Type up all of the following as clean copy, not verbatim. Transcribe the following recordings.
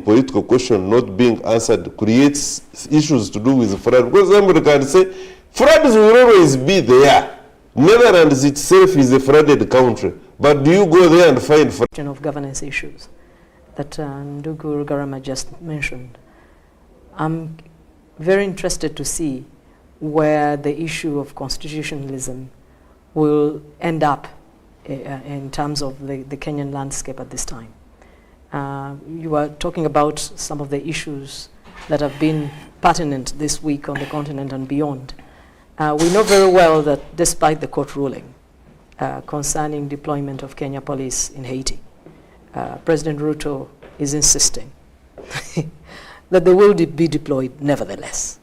big political question not being answered creates issues to do with fraud. Because somebody can say, frauds will always be there. Netherlands itself is a frauded country. But do you go there and find fraud? Of governance issues that Ndugu Rugarama just mentioned. I'm very interested to see where the issue of constitutionalism will end up in terms of the Kenyan landscape at this time. You are talking about some of the issues that have been pertinent this week on the continent and beyond. We know very well that despite the court ruling concerning deployment of Kenya police in Haiti, President Ruto is insisting that they will be deployed nevertheless.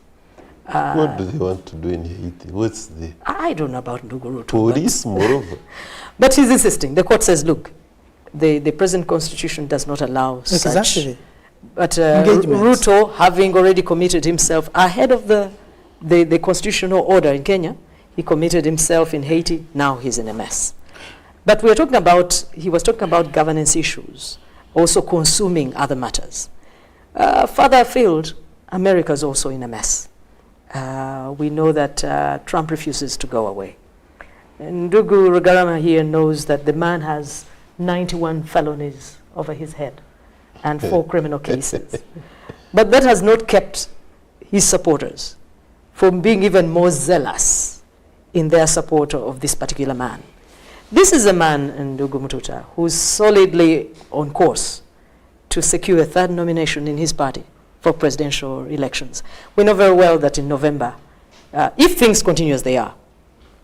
What do they want to do in Haiti? What's the... I don't know about Ndugu Ruto. Police, moreover. But he's insisting. The court says, look, the present constitution does not allow such. But Ruto, having already committed himself ahead of the constitutional order in Kenya, he committed himself in Haiti. Now he's in a mess. But we are talking about, he was talking about governance issues, also consuming other matters. Further afield, America is also in a mess. We know that Trump refuses to go away. Ndugu Rugarama here knows that the man has 91 felonies over his head and 4 criminal cases. But that has not kept his supporters from being even more zealous in their support of this particular man. This is a man, Ndugu Mututa, who's solidly on course to secure a 3rd nomination in his party for presidential elections. We know very well that in November, if things continue as they are,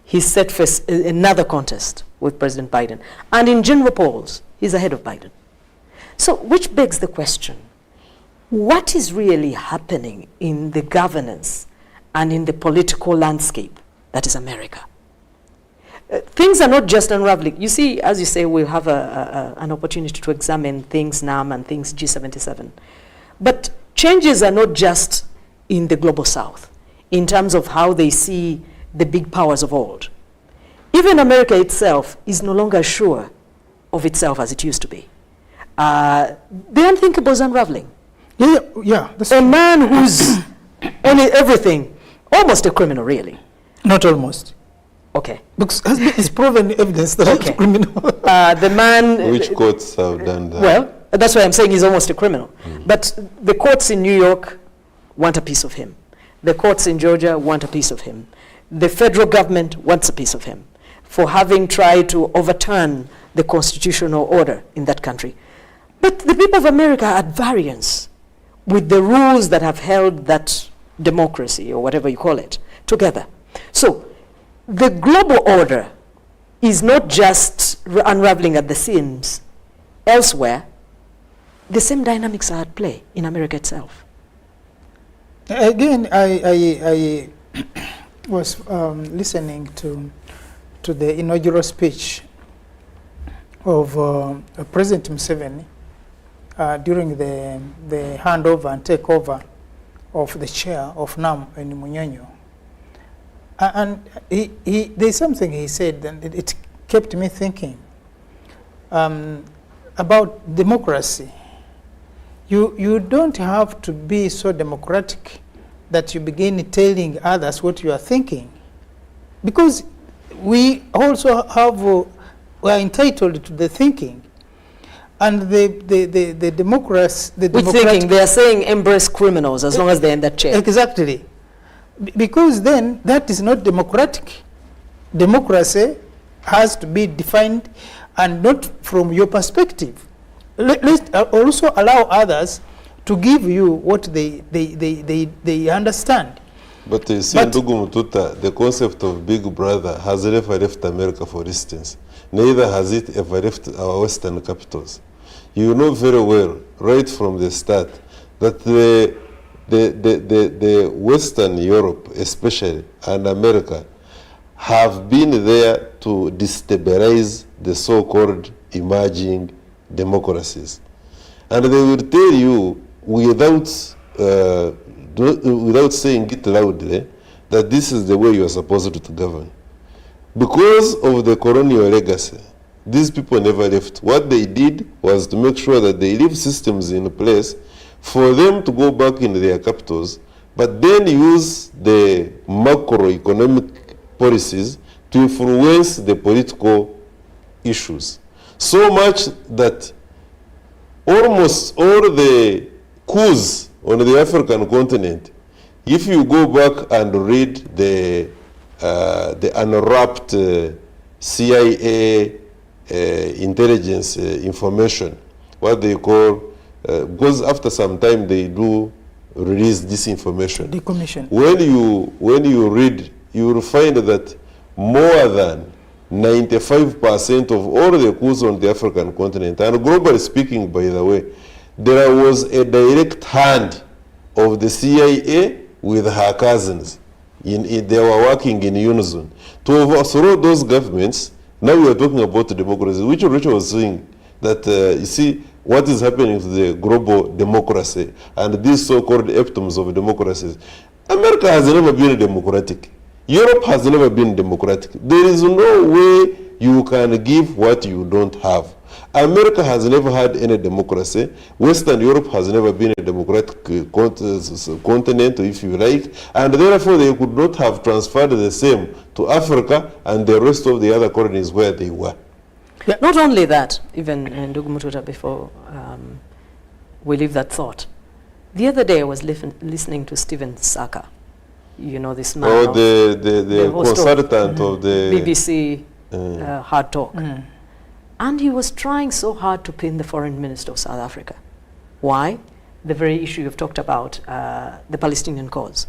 he's set for another contest with President Biden. And in general polls, he's ahead of Biden. So, which begs the question, what is really happening in the governance and in the political landscape that is America? Things are not just unraveling. You see, as you say, we'll have an opportunity to examine things NAM and things G77. But changes are not just in the global south in terms of how they see the big powers of old. Even America itself is no longer sure of itself as it used to be. The unthinkable is unraveling. Yeah. A man who's on everything, almost a criminal, really. Not almost. Okay. Because it's proven evidence that he's criminal. The man... Which courts have done that? Well, that's why I'm saying he's almost a criminal. But the courts in New York want a piece of him. The courts in Georgia want a piece of him. The federal government wants a piece of him for having tried to overturn the constitutional order in that country. But the people of America are at variance with the rules that have held that democracy, or whatever you call it, together. So the global order is not just unraveling at the seams elsewhere. The same dynamics are at play in America itself. Again, I was listening to the inaugural speech of President Museveni during the handover and takeover of the chair of NAM in Munyonyo. And there's something he said, and it kept me thinking about democracy. You don't have to be so democratic that you begin telling others what you are thinking, because we also have we are entitled to the thinking, and the democracy. Which thinking? They are saying embrace criminals as long as they're in that chair. Exactly, because then that is not democratic. Democracy has to be defined, and not from your perspective. Let's also allow others to give you what they understand. But you see, Ndugu Mututa, the concept of Big Brother has never left America, for instance. Neither has it ever left our Western capitals. You know very well, right from the start, that the Western Europe, especially, and America, have been there to destabilize the so-called emerging democracies. And they will tell you, without saying it loudly, that this is the way you are supposed to govern. Because of the colonial legacy, these people never left. What they did was to make sure that they leave systems in place for them to go back in their capitals, but then use the macroeconomic policies to influence the political issues. So much that almost all the coups on the African continent, if you go back and read the unwrapped CIA intelligence information, what they call, because after some time they do release this information. Decommission. When you read, you will find that more than 95% of all the coups on the African continent, and globally speaking, by the way, there was a direct hand of the CIA with her cousins. They were working in unison to overthrow those governments. Now we are talking about democracy, which Richard was saying that you see what is happening to the global democracy and these so-called epitomes of democracies. America has never been democratic. Europe has never been democratic. There is no way you can give what you don't have. America has never had any democracy. Western Europe has never been a democratic continent, if you like, and therefore they could not have transferred the same to Africa and the rest of the other colonies where they were. Yeah. Not only that, even Ndugu Mututa, before we leave that thought, the other day I was listening to Stephen Saka. You know this man. Oh, the consultant of the BBC Hard Talk. And he was trying so hard to pin the foreign minister of South Africa. Why? The very issue you've talked about, the Palestinian cause.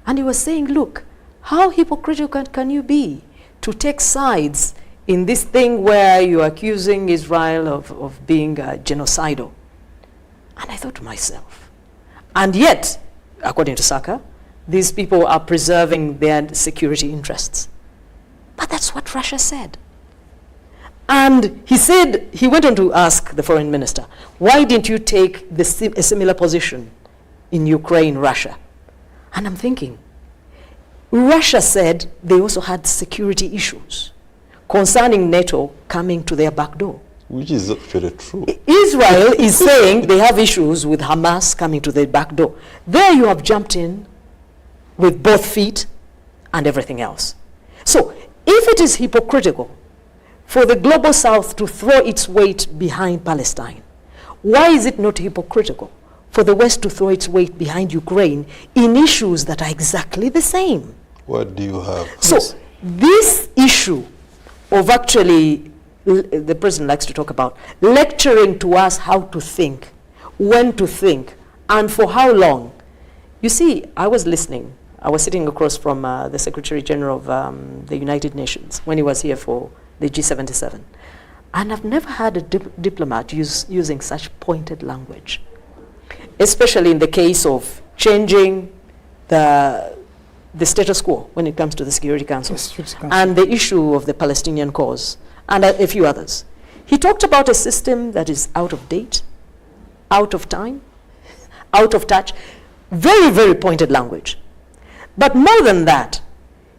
And he was saying, look, how hypocritical can you be to take sides in this thing where you're accusing Israel of being genocidal? And I thought to myself, and yet, according to Saka, these people are preserving their security interests. But that's what Russia said. And he said, he went on to ask the foreign minister, why didn't you take a similar position in Ukraine, Russia? And I'm thinking, Russia said they also had security issues concerning NATO coming to their back door. Which is actually true. Israel is saying they have issues with Hamas coming to their back door. There you have jumped in with both feet and everything else. So if it is hypocritical for the global south to throw its weight behind Palestine, why is it not hypocritical for the West to throw its weight behind Ukraine in issues that are exactly the same? What do you have? So this issue of actually, the president likes to talk about, lecturing to us how to think, when to think, and for how long. You see, I was listening. I was sitting across from the Secretary General of the United Nations when he was here for the G77. And I've never had a diplomat using such pointed language, especially in the case of changing the status quo when it comes to the Security Council and the issue of the Palestinian cause and a few others. He talked about a system that is out of date, out of time, out of touch, very, very pointed language. But more than that,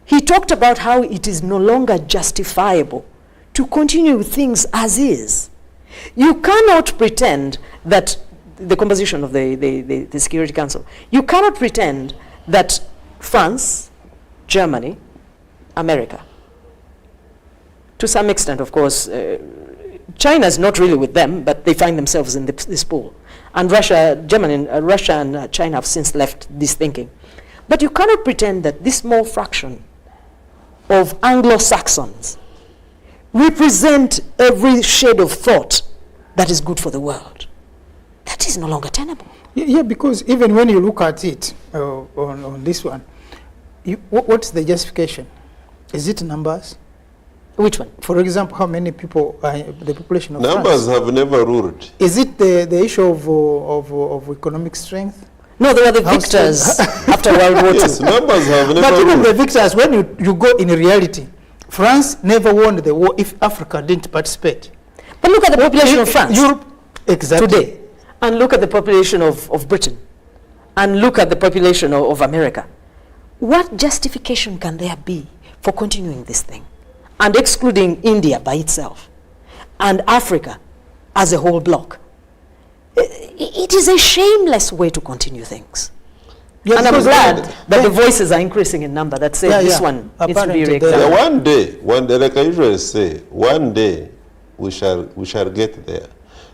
he talked about how it is no longer justifiable to continue things as is. You cannot pretend that the composition of the Security Council, you cannot pretend that France, Germany, America, to some extent, of course, China is not really with them, but they find themselves in this pool. And Russia and China have since left this thinking. But you cannot pretend that this small fraction of Anglo-Saxons represent every shade of thought that is good for the world. That is no longer tenable. Yeah, because even when you look at it on this one, what's the justification? Is it numbers? Which one? For example, how many people, the population of Numbers France? have never ruled. Is it the issue of economic strength? No, they were the victors after World War II. Yes, numbers have never But even ruled. the victors, when you go in reality, France never won the war if Africa didn't participate. But look at the population of France Europe, exactly. today, and look at the population of Britain, and look at the population of America. What justification can there be for continuing this thing and excluding India by itself and Africa as a whole block? It is a shameless way to continue things. Yeah, and I'm glad that the voices are increasing in number that say this one needs to be re-examined. One day, like I usually say, one day we shall get there.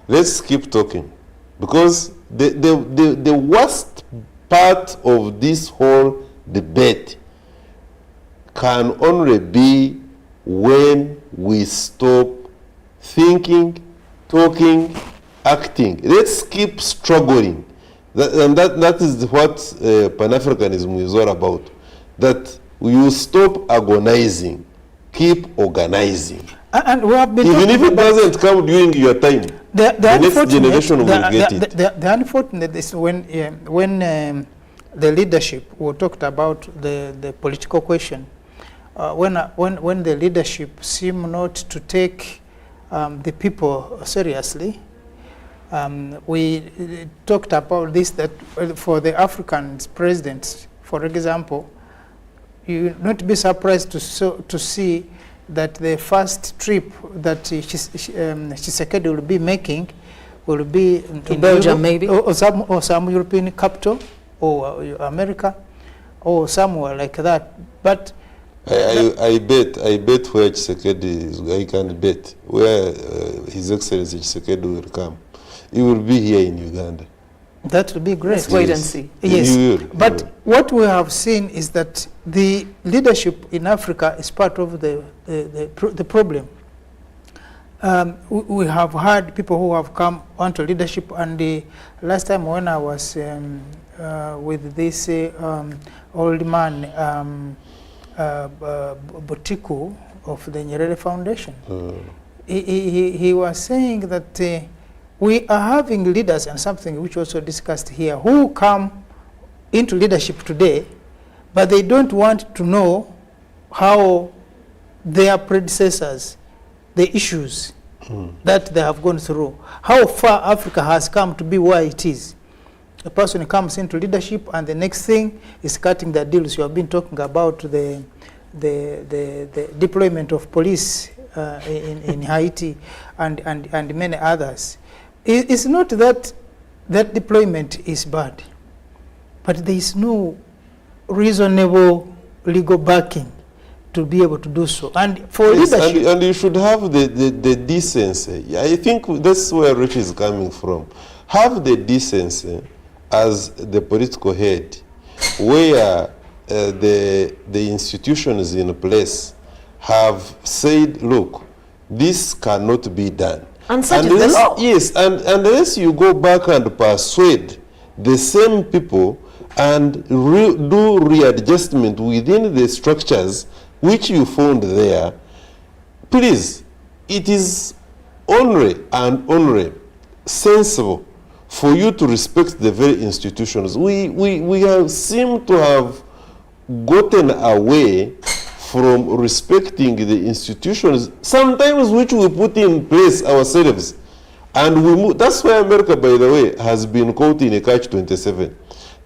Let's keep talking, because the worst part of this whole debate can only be when we stop thinking, talking, acting. Let's keep struggling. That is what Pan-Africanism is all about. That you stop agonizing, keep organizing. And we have been even if it doesn't come during your time, the next generation will get it. The unfortunate is when the leadership, we talked about the political question, when the leadership seem not to take the people seriously. We talked about this, that for the African presidents, for example, you will not be surprised to see that the first trip that Tshisekedi will be making will be to Belgium, Europe, maybe, or some European capital, or America, or somewhere like that. But I bet where Tshisekedi is. I can bet where His Excellency Tshisekedi will come. He will be here in Uganda. That will be great. Let's wait and see. Yes, but what we have seen is that the leadership in Africa is part of the problem. We have had people who have come onto leadership, and the last time when I was with this old man, Botiku of the Nyerere Foundation, he was saying that we are having leaders, and something which also discussed here, who come into leadership today, but they don't want to know how their predecessors, the issues that they have gone through, how far Africa has come to be where it is. A person comes into leadership, and the next thing is cutting the deals. You have been talking about the deployment of police in Haiti and many others. It's not that deployment is bad, but there is no reasonable legal backing to be able to do so. And for leadership, and you should have the decency. I think that's where Rich is coming from. Have the decency as the political head, where the institutions in place have said, look, this cannot be done. And such is the law. Yes, and unless you go back and persuade the same people and do readjustment within the structures which you found there, please, it is only and only sensible for you to respect the very institutions. We have seemed to have gotten away from respecting the institutions, sometimes which we put in place ourselves. And we move. That's why America, by the way, has been caught in a catch-27.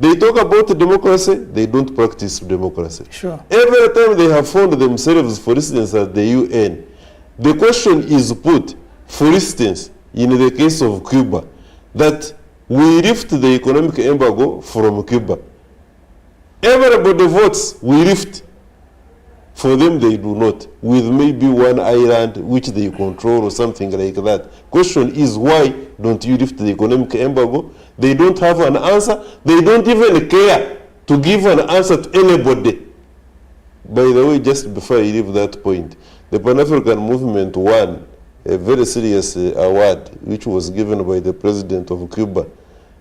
They talk about democracy, they don't practice democracy. Sure. Every time they have found themselves, for instance, at the UN, the question is put, for instance, in the case of Cuba, that we lift the economic embargo from Cuba. Everybody votes, we lift. For them, they do not, with maybe one island which they control or something like that. Question is, why don't you lift the economic embargo? They don't have an answer. They don't even care to give an answer to anybody. By the way, just before I leave that point, the Pan-African movement won a very serious award, which was given by the president of Cuba,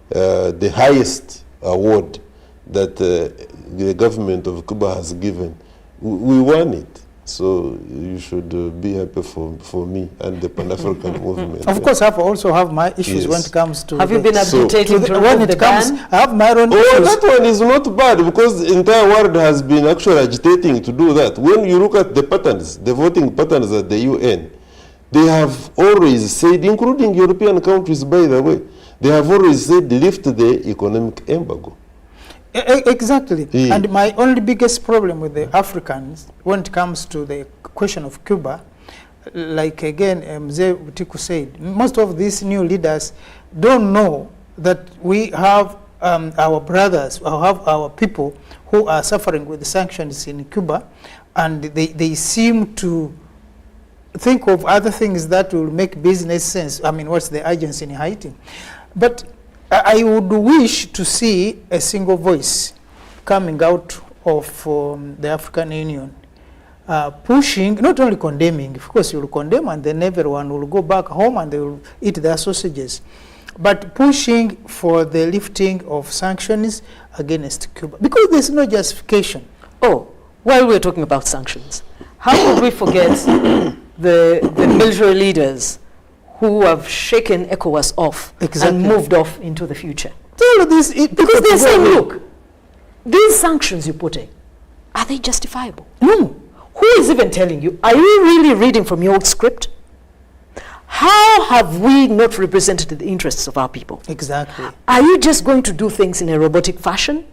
the highest award that the government of Cuba has given. We won it, so you should be happy for me and the Pan-African movement. Of course, I also have my issues when it comes to. Have you been agitating when it comes? I have my own issues. Oh, that one is not bad, because the entire world has been actually agitating to do that. When you look at the patterns, the voting patterns at the UN, they have always said, including European countries, by the way, they have always said lift the economic embargo. Exactly. Yeah. And my only biggest problem with the Africans when it comes to the question of Cuba, like again Mzee Botiku said, most of these new leaders, don't know that we have our brothers, or have our people who are suffering with the sanctions in Cuba, and they seem to think of other things that will make business sense. I mean, what's the urgency in Haiti? But I would wish to see a single voice coming out of the African Union, pushing, not only condemning, of course you will condemn and then everyone will go back home and they will eat their sausages, but pushing for the lifting of sanctions against Cuba, because there's no justification. Oh, while we're talking about sanctions, how could we forget the military leaders who have shaken ECOWAS off and moved off into the future? All of this, because they're saying, look, these sanctions you're putting, are they justifiable? No. Who is even telling you? Are you really reading from your old script? How have we not represented the interests of our people? Exactly. Are you just going to do things in a robotic fashion?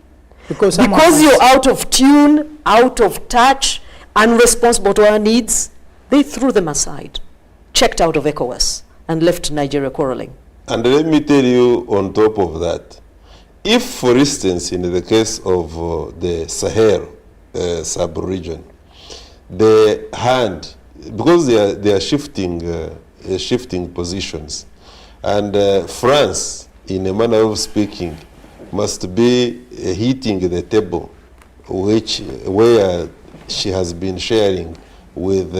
Because you're out of tune, out of touch, unresponsible to our needs? They threw them aside, checked out of ECOWAS, and left Nigeria quarreling. And let me tell you on top of that, if, for instance, in the case of the Sahel sub-region, the hand, because they are shifting positions, and France, in a manner of speaking, must be hitting the table, where she has been sharing with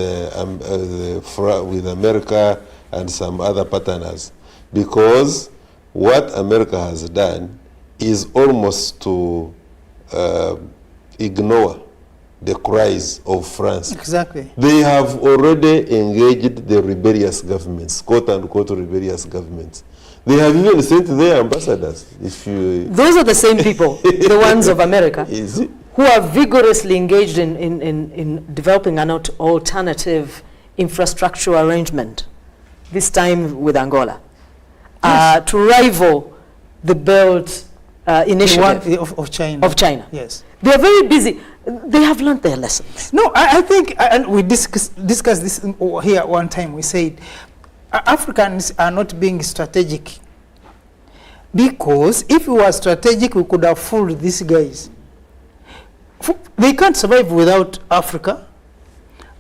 America and some other partners, because what America has done is almost to ignore the cries of France. Exactly. They have already engaged the rebellious governments, quote-unquote rebellious governments. They have even sent their ambassadors. Those are the same people, the ones of America, who are vigorously engaged in developing an alternative infrastructure arrangement, this time with Angola, yes, to rival the Belt Initiative of China. Of China. Yes. They are very busy. They have learned their lessons. No, I think, and we discussed this here one time, we said, Africans are not being strategic, because if we were strategic, we could have fooled these guys. They can't survive without Africa,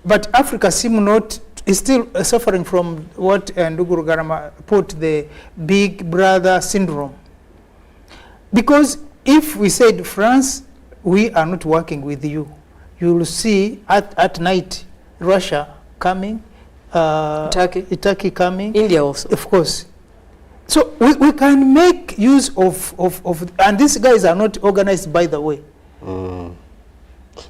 but Africa is still suffering from what Nduguru Garama put, the big brother syndrome. Because if we said, France, we are not working with you, you will see at night Russia coming, Turkey coming, India also, of course. So we can make use of and these guys are not organized, by the way.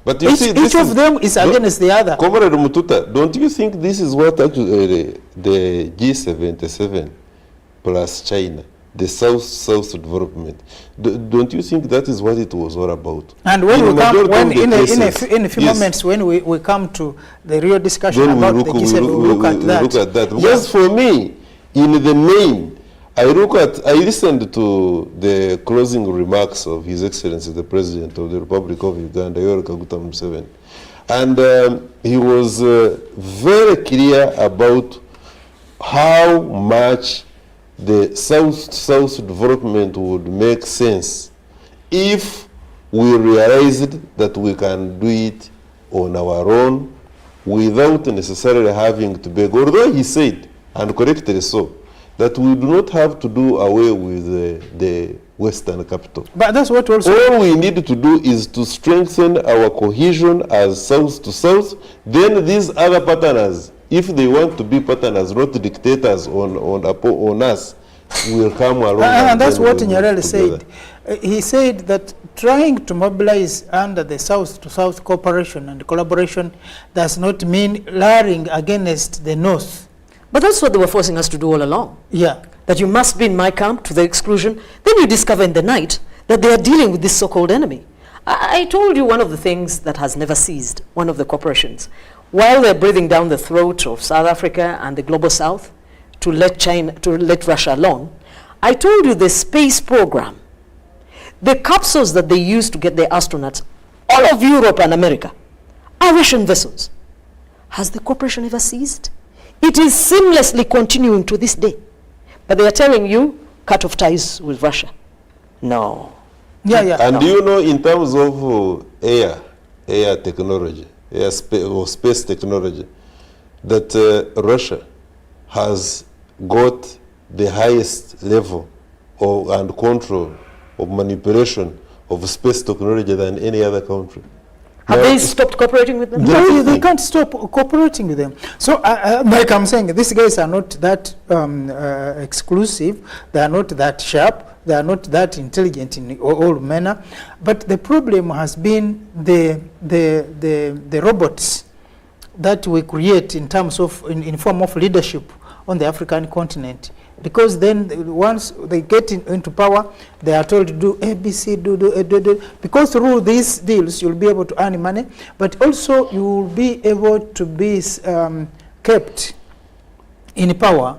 But you see, each of them is against the other. Comrade Mututa, don't you think this is what actually the G77 plus China, the South development, don't you think that is what it was all about? And when in a few moments, when we come to the real discussion about the G7, we'll look at that. Because yes, for me, in the main, I listened to the closing remarks of His Excellency the President of the Republic of Uganda, Yoweri Kaguta Museveni, and he was very clear about how much the South development would make sense if we realized that we can do it on our own without necessarily having to beg. Although he said, and correctly so, that we do not have to do away with the Western capital. But that's what also... All we need to do is to strengthen our cohesion as South to South. Then these other partners, if they want to be partners, not dictators on us, will come along. And that's what Nyerere said. He said that trying to mobilize under the South to South cooperation and collaboration does not mean laring against the North. But that's what they were forcing us to do all along. Yeah. That you must be in my camp to the exclusion. Then you discover in the night that they are dealing with this so-called enemy. I told you one of the things that has never ceased, one of the corporations. While they're breathing down the throat of South Africa and the global South to let Russia alone, I told you the space program, the capsules that they use to get their astronauts, all of Europe and America, are Russian vessels. Has the corporation ever ceased? It is seamlessly continuing to this day. But they are telling you, cut off ties with Russia? No. Yeah, yeah. And no. do you know, in terms of air technology, or space technology, that Russia has got the highest level and control of manipulation of space technology than any other country? Have they stopped cooperating with them? No, they can't stop cooperating with them. So, like I'm saying, these guys are not that exclusive. They are not that sharp. They are not that intelligent in all manner. But the problem has been the robots that we create in terms of, in form of leadership on the African continent. Because then once they get into power, they are told to do ABC, do. Because through these deals, you'll be able to earn money, but also you will be able to be kept in power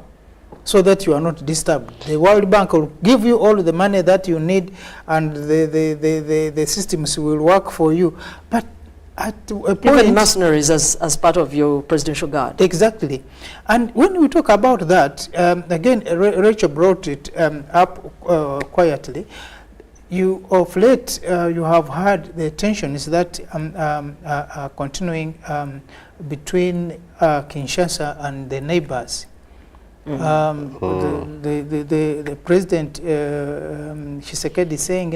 so that you are not disturbed. The World Bank will give you all the money that you need, and the systems will work for you. But at a point, even mercenaries as part of your presidential guard. Exactly. And when we talk about that, again, Rachel brought it up quietly. Of late, you have had the tensions that are continuing between Kinshasa and the neighbors. The president, Tshisekedi, is saying,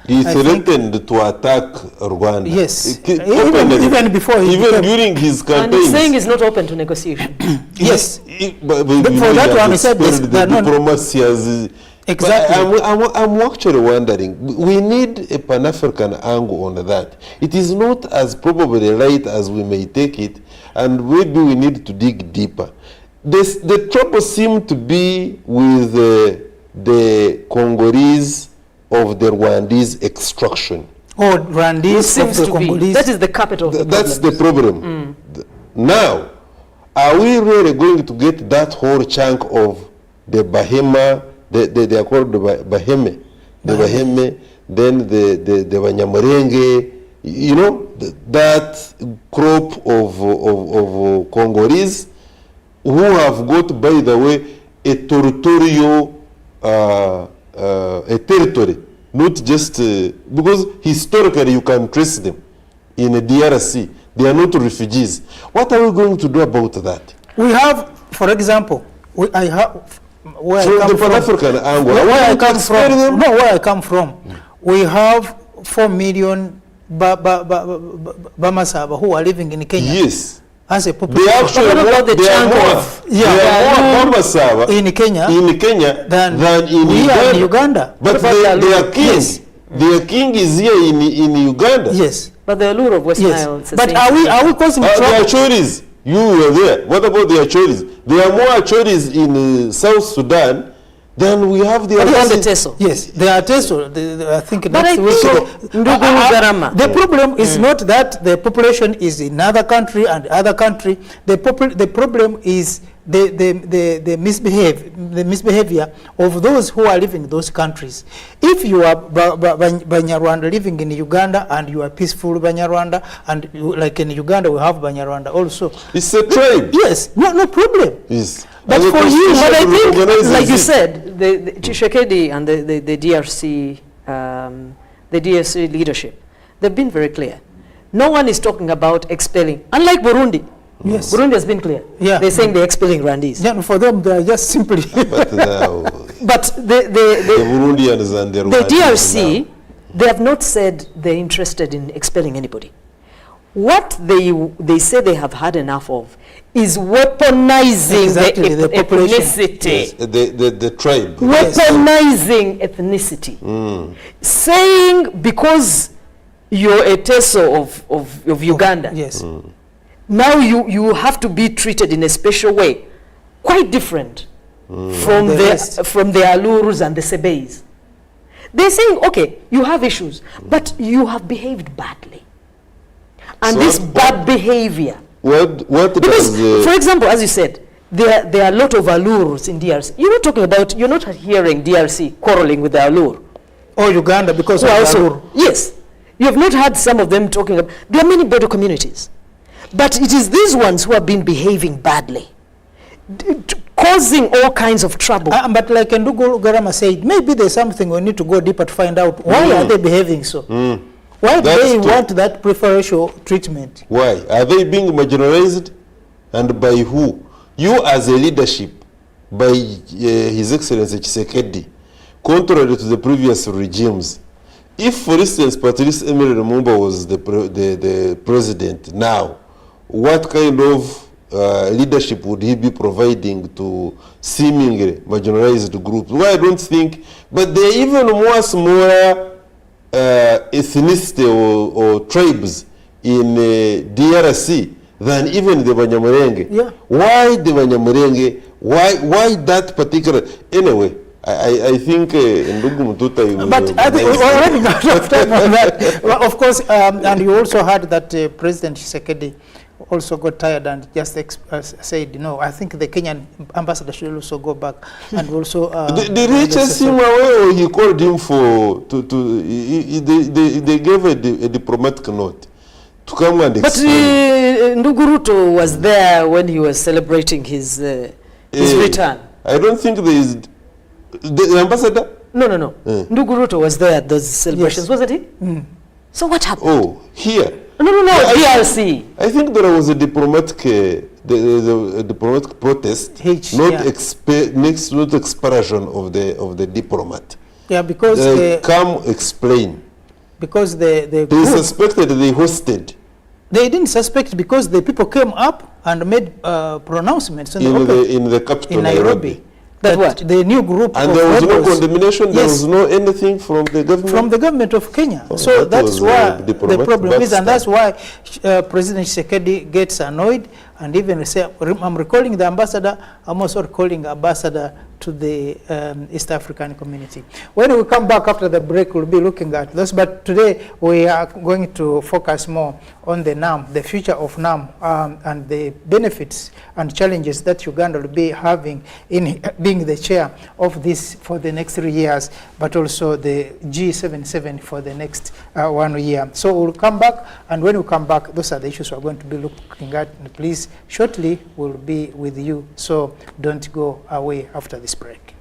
he threatened to attack Rwanda. Yes, even before even during his campaign. And he's saying he's not open to negotiation. Yes, but for that one, he said the diplomacy has. Exactly. I'm actually wondering, we need a Pan-African angle on that. It is not as probably right as we may take it, and maybe we need to dig deeper. The trouble seemed to be with the Congolese of the Rwandese extraction. Oh, Rwandese of the Congolese. That is the capital of the problem. That's the problem. Now, are we really going to get that whole chunk of the Bahema, they are called the Baheme, then the Banyamurenge, that crop of Congolese who have got, by the way, a territorial a territory, not just because historically you can trace them in a DRC. They are not refugees. What are we going to do about that? We have, for example, where I come from, we have 4 million Bamasaba who are living in Kenya. Yes. As a population. They are more in Kenya than in Uganda. But their king is here in Uganda. Yes. But the allure of West Nile. But are we causing trouble? Their Achoris, you were there. What about the Achoris? There are more Achoris in South Sudan than we have the Teso. Yes, they are Teso. I think that's the problem is not that the population is in another country and other country. The problem is the misbehavior of those who are living in those countries. If you are Banyarwanda living in Uganda and you are peaceful Banyarwanda, and like in Uganda we have Banyarwanda also. It's a tribe. Yes, no problem. Yes. But for you, but I think, like you said, the Tshisekedi and the DRC leadership, they've been very clear. No one is talking about expelling, unlike Burundi. Yes. Burundi has been clear. Yeah. They're saying they're expelling Rwandese. Yeah, for them, they're just simply. But the Burundians and the DRC, they have not said they're interested in expelling anybody. What they say they have had enough of is weaponizing the ethnicity. Yes, the tribe. Weaponizing ethnicity. Saying because you're a Teso of Uganda. Yes. Now you have to be treated in a special way, quite different from the Alurus and the Sebeis. They're saying, okay, you have issues, but you have behaved badly. And so this bad behavior. Because, for example, as you said, there are a lot of Alurs in DRC. You're not hearing DRC quarreling with the Alur. Or Uganda because of Alur. Yes. You have not had some of them talking about, there are many Bodo communities. But it is these ones who have been behaving badly. causing all kinds of trouble. But like Ndugu Garama said, maybe there's something we need to go deeper to find out why are they behaving so. Why do they want that preferential treatment? Why? Are they being marginalized? And by who? You as a leadership, by His Excellency Tshisekedi, contrary to the previous regimes. If, for instance, Patrice Emery Lumumba was the president now, what kind of leadership would he be providing to seemingly marginalized groups? Well, I don't think, but they're even more smaller ethnicity or tribes in DRC than even the Banyamulenge. Yeah. Why the Banyamulenge? Why that particular? Anyway, I think Ndugu Mtuta. But I think we already got off time on that. Well, of course, and you also heard that President Tshisekedi also got tired and just said, no, I think the Kenyan ambassador should also go back and also... did he chase him away, or he called him for... they gave a diplomatic note to come and explain. But Ndugu Ruto was there when he was celebrating his return. I don't think there is... The ambassador? No. Ndugu Ruto was there at those celebrations, wasn't he? So what happened? Oh, here. No, DRC. I think there was a diplomatic, the diplomatic protest, not expression of the diplomat. Yeah, because they come explain. Because they suspected they hosted. They didn't suspect because the people came up and made pronouncements in the capital, in Nairobi. That what? The new group and of there was rebels, no condemnation, there was no anything from the government? From the government of Kenya. Oh, so that's why the problem is, and that's why President Tshisekedi gets annoyed and even say, I'm recalling the ambassador, I'm also recalling ambassador to the East African community. When we come back after the break, we'll be looking at this, but today we are going to focus more on the NAM, the future of NAM, and the benefits and challenges that Uganda will be having in being the chair of this for the next 3 years, but also the G77 for the next 1 year. So we'll come back, and when we come back, those are the issues we're going to be looking at. And please, shortly we'll be with you, so don't go away after this break.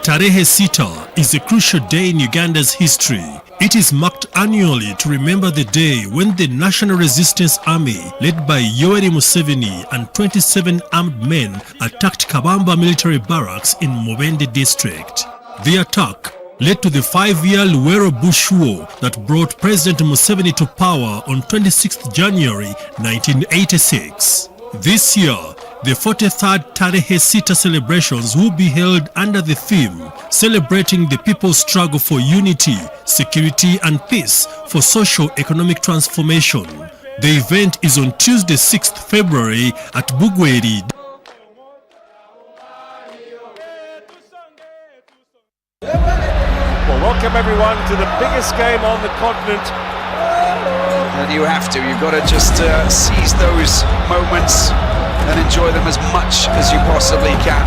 Tarehe Sita is a crucial day in Uganda's history. It is marked annually to remember the day when the National Resistance Army, led by Yoweri Museveni and 27 armed men, attacked Kabamba military barracks in Mubende district. The attack led to the 5-year Luwero Bush War that brought President Museveni to power on 26 January 1986. This year, the 43rd Tarehe Sita celebrations will be held under the theme celebrating the people's struggle for unity, security and peace for socio-economic transformation. The event is on Tuesday 6th February at Bugweri. Well, welcome everyone to the biggest game on the continent. And you've got to just seize those moments and enjoy them as much as you possibly can.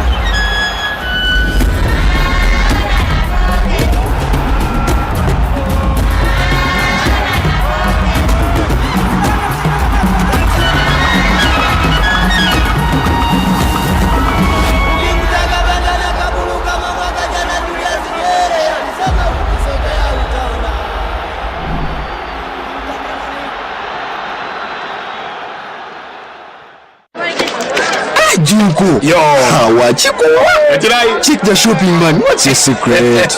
Junko. Yo. Wachiko. Check the shopping man. What's your secret?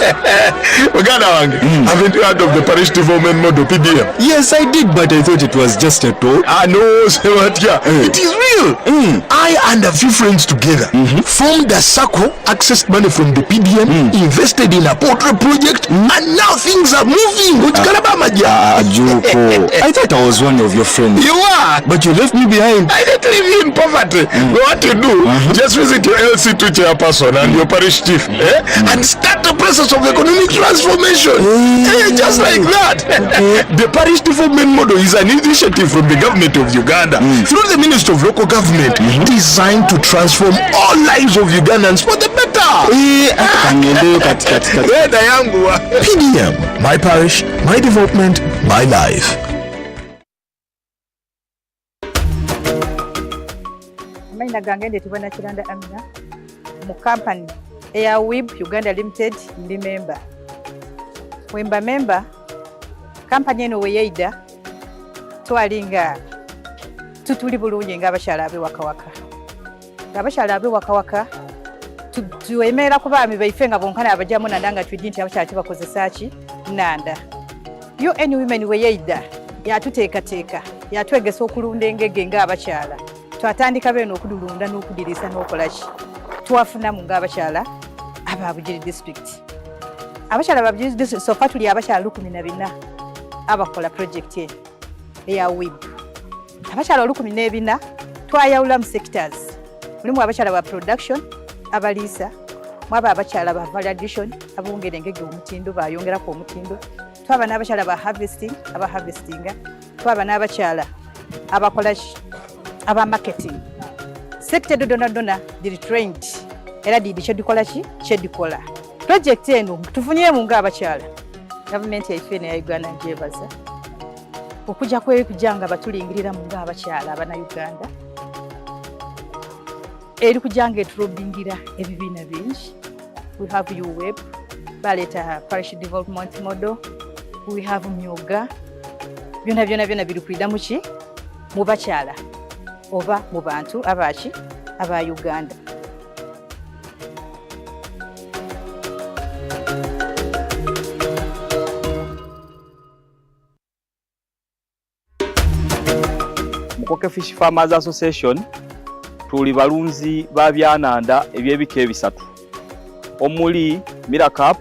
Haven't you heard of the parish development model PDM? Yes, I did, but I thought it was just a talk. No, it is real. I and a few friends together formed a circle, accessed money from the PDM, invested in a poultry project, and now things are moving. Junko, I thought I was one of your friends. You are, but you left me behind. I didn't leave you in poverty. What you do, just visit your LC2 chairperson and your parish chief, and start the process of economic transformation. Just like that. The parish development model is an initiative from the government of Uganda through the Ministry of Local Government, designed to transform all lives of Ugandans for the better. PDM, my parish, my development, my life. Amina gange ndi tubona Kiranda Amina mu company Air Web Uganda Limited ndi member. Wemba member company eno weyeida twalinga tutuli bulungi nga abakyala abe wakawaka. Abakyala abe wakawaka tuemera kuba ami baife nga bonkana abajamu nandanga twidi nti abakyala tebakozesa ki nanda. UN Women weyeida yatuteekateeka yatwegesa okulunda engege nga abakyala. Twatandika beno okudulunda n'okudirisa n'okolaki. Twafuna mu nga abakyala aba Bugiri district. Abakyala ba Bugiri district sofa tuli abakyala 14 abakola project ye Air Web. Abakyala 14 twayawula mu sectors. Mulimu abakyala ba production, abaliisa, mwaba abakyala ba validation, abongera engege omutindo bayongera ku omutindo. Twaba n'abakyala ba harvesting, aba harvestinga. Twaba n'abakyala abakola aba marketing. Sector dona diri trained. Era didi chedikola ki? Chedikola. Project eno tufunye mu nga abakyala. Government ya ifene ya Uganda njebaza. Okuja kwe kujanga batulingirira mu nga abakyala abana Uganda. Eri kujanga etrobingira ebibina bingi. We have UWeb, baleta parish development model. We have Myoga. Byona biri kwida muki mu bakyala oba mu bantu abaki aba Uganda. Mukoke Fish Farmers Association tuli balunzi ba byananda ebyebika ebisatu omuli Miracap,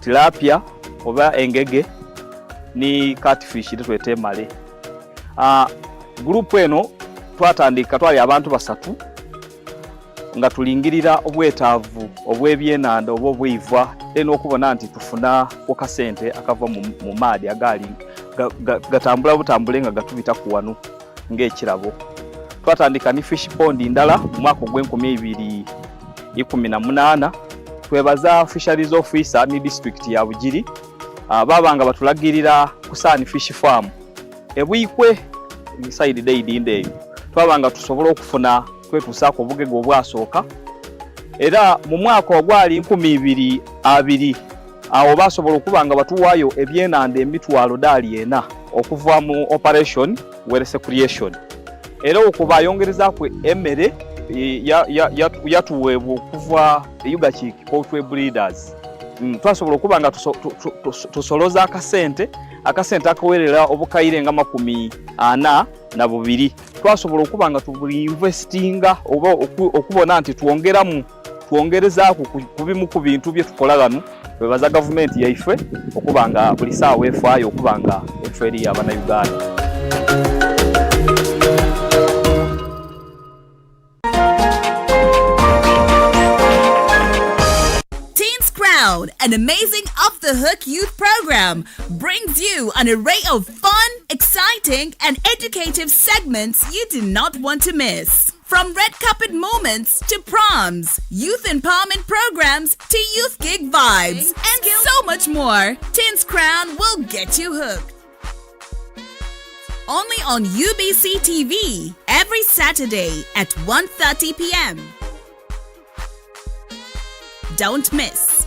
tilapia oba engege ni catfish twete male. Group eno twatandika twali abantu basatu nga tulingirira obwetaavu obwebyenanda obwivwa eno okubona nti tufuna okasente akava mu maadi agali gatambula butambule nga gatubita ku wanu ng'ekirabo. Twatandika ni fish pond ndala mu mwaka gw'2018. Twebaza fisheries officer ni district ya Bugiri babanga batulagirira kusani fish farm ebwikwe inside day twabanga tusobola okufuna kwetusaako obugege obwasooka era mu mwaka ogwali 2020 awo basobola okubanga batuwaayo ebyenanda emitwalo dali ena okuva mu operation werese creation era okuba yongereza ku emere yatuweebwa okuva Ugachik Poultry Breeders. Twasobola okubanga tusoloza akasente akawerera obukayire nga 42. Twasobola okubanga tubuinvestinga oba okubona nti twongereza ku bimu ku bintu bye tukola gano bebaza government yaife okubanga buli saawa efaayo okubanga eferi abana Uganda. An amazing Off the Hook youth program brings you an array of fun, exciting, and educative segments you do not want to miss. From red carpet moments to proms, youth empowerment programs to youth gig vibes, and so much more, Teens Crown will get you hooked. Only on UBC TV every Saturday at 1:30 p.m. Don't miss.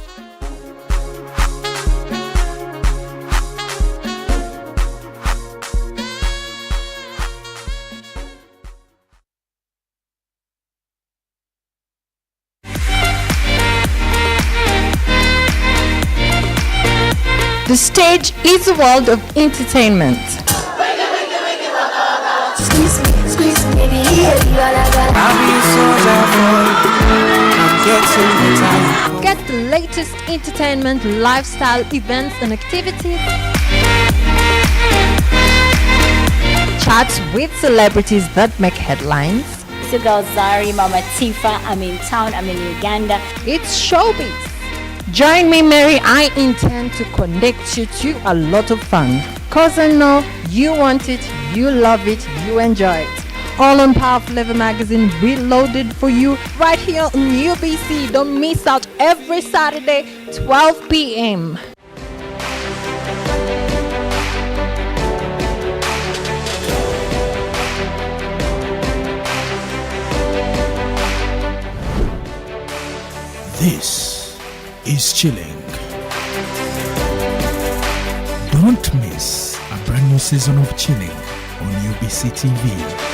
The stage is a world of entertainment. Get the latest entertainment, lifestyle, events and activities. Chats with celebrities that make headlines. It's your girl Zari, Mama Tifa. I'm in town, I'm in Uganda. It's showbiz. Join me, Mary. I intend to connect you to a lot of fun. Cause I know you want it, you love it, you enjoy it. All on Powerful Level Magazine, reloaded for you right here on UBC. Don't miss out every Saturday, 12 p.m. This is Chilling. Don't miss a brand new season of Chilling on UBC TV.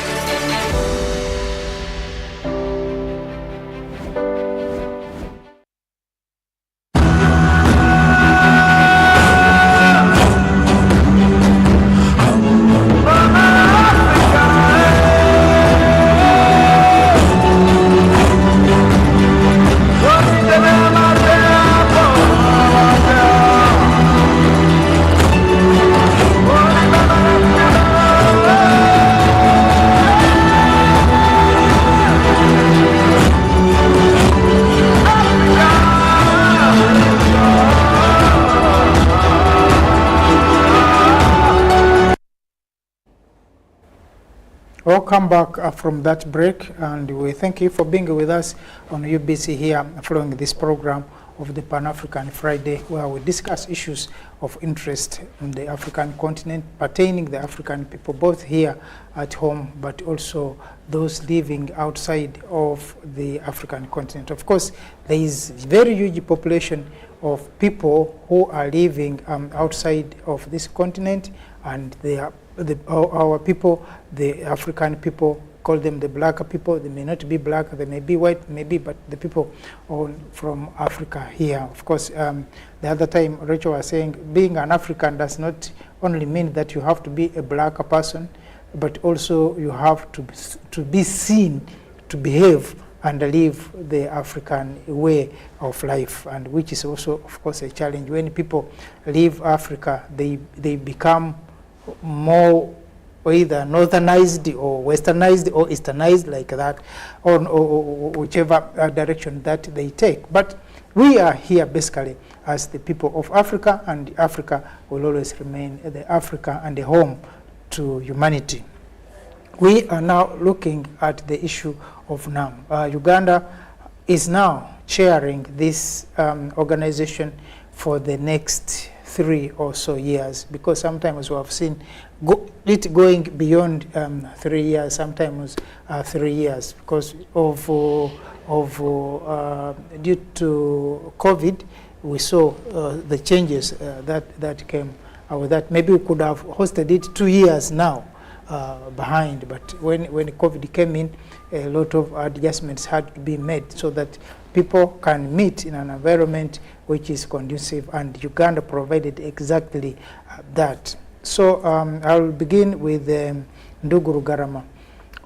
Welcome back from that break, and we thank you for being with us on UBC here following this program of the Pan-African Friday, where we discuss issues of interest in the African continent pertaining the African people, both here at home but also those living outside of the African continent. Of course, there is very huge population of people who are living outside of this continent, and they are our people, the African people, call them the black people. They may not be black, they may be white, maybe, but the people from Africa here. Of course, the other time Rachel was saying being an African does not only mean that you have to be a black person, but also you have to be seen to behave and live the African way of life, and which is also, of course, a challenge. When people leave Africa, they become more either northernized or westernized or easternized, like that, or whichever direction that they take. But we are here basically as the people of Africa, and Africa will always remain the Africa and the home to humanity. We are now looking at the issue of NAM. Uganda is now chairing this organization for the next 3 or so years, because sometimes we have seen it going beyond 3 years, sometimes 3 years, because of due to COVID, we saw the changes that came with that. Maybe we could have hosted it 2 years now behind, but when COVID came in, a lot of adjustments had to be made so that people can meet in an environment which is conducive, and Uganda provided exactly that. So I will begin with Nduguru Garama.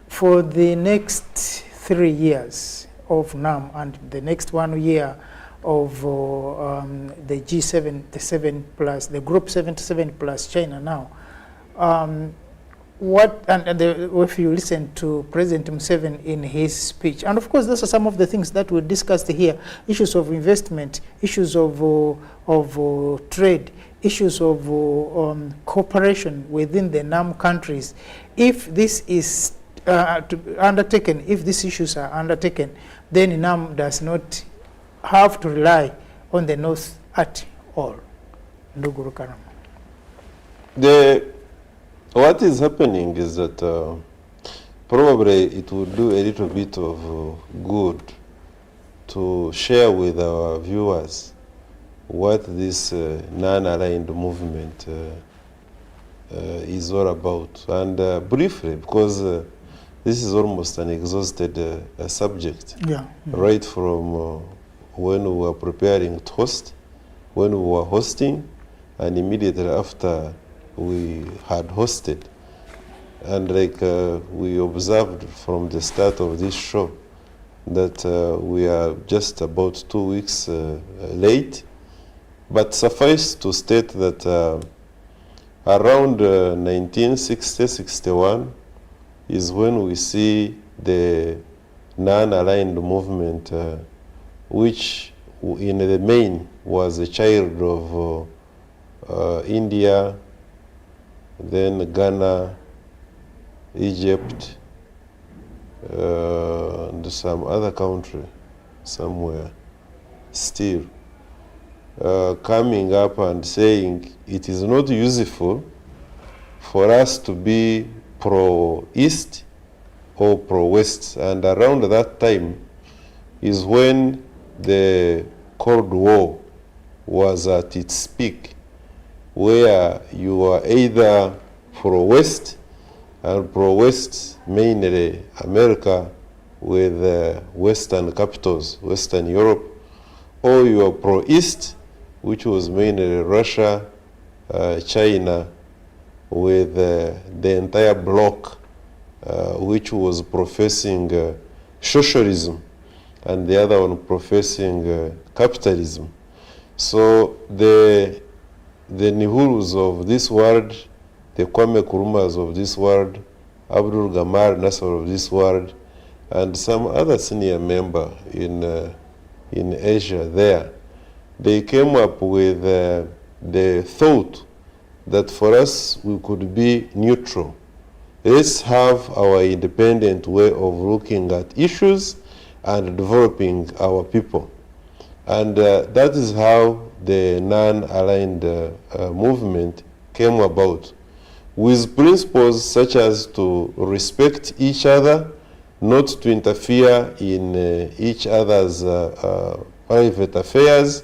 For the next 3 years of NAM and the next 1 year of the G7, the 7 plus, the group 77 plus China now, if you listen to President Museveni in his speech, and of course those are some of the things that we discussed here, issues of investment, issues of trade, issues of cooperation within the NAM countries. If this is undertaken, if these issues are undertaken, then NAM does not have to rely on the North at all. Nduguru Garama. What is happening is that probably it would do a little bit of good to share with our viewers what this non-aligned movement is all about. And briefly, because this is almost an exhausted subject, right from when we were preparing to host, when we were hosting, and immediately after we had hosted. And like we observed from the start of this show, that we are just about 2 weeks late. But suffice to state that around 1960-61 is when we see the non-aligned movement, which in the main was a child of India, then Ghana, Egypt, and some other country somewhere still coming up and saying it is not useful for us to be pro-East or pro-West. And around that time is when the Cold War was at its peak, where you were either pro-West, and pro-West mainly America with Western capitals, Western Europe, or you are pro-East, which was mainly Russia, China, with the entire bloc, which was professing socialism, and the other one professing capitalism. So the Nehrus of this world, the Kwame Nkrumahs of this world, Abdul Gamal Nasser of this world, and some other senior member in Asia there, they came up with the thought that for us we could be neutral. Let's have our independent way of looking at issues and developing our people. And that is how the non-aligned movement came about, with principles such as to respect each other, not to interfere in each other's private affairs,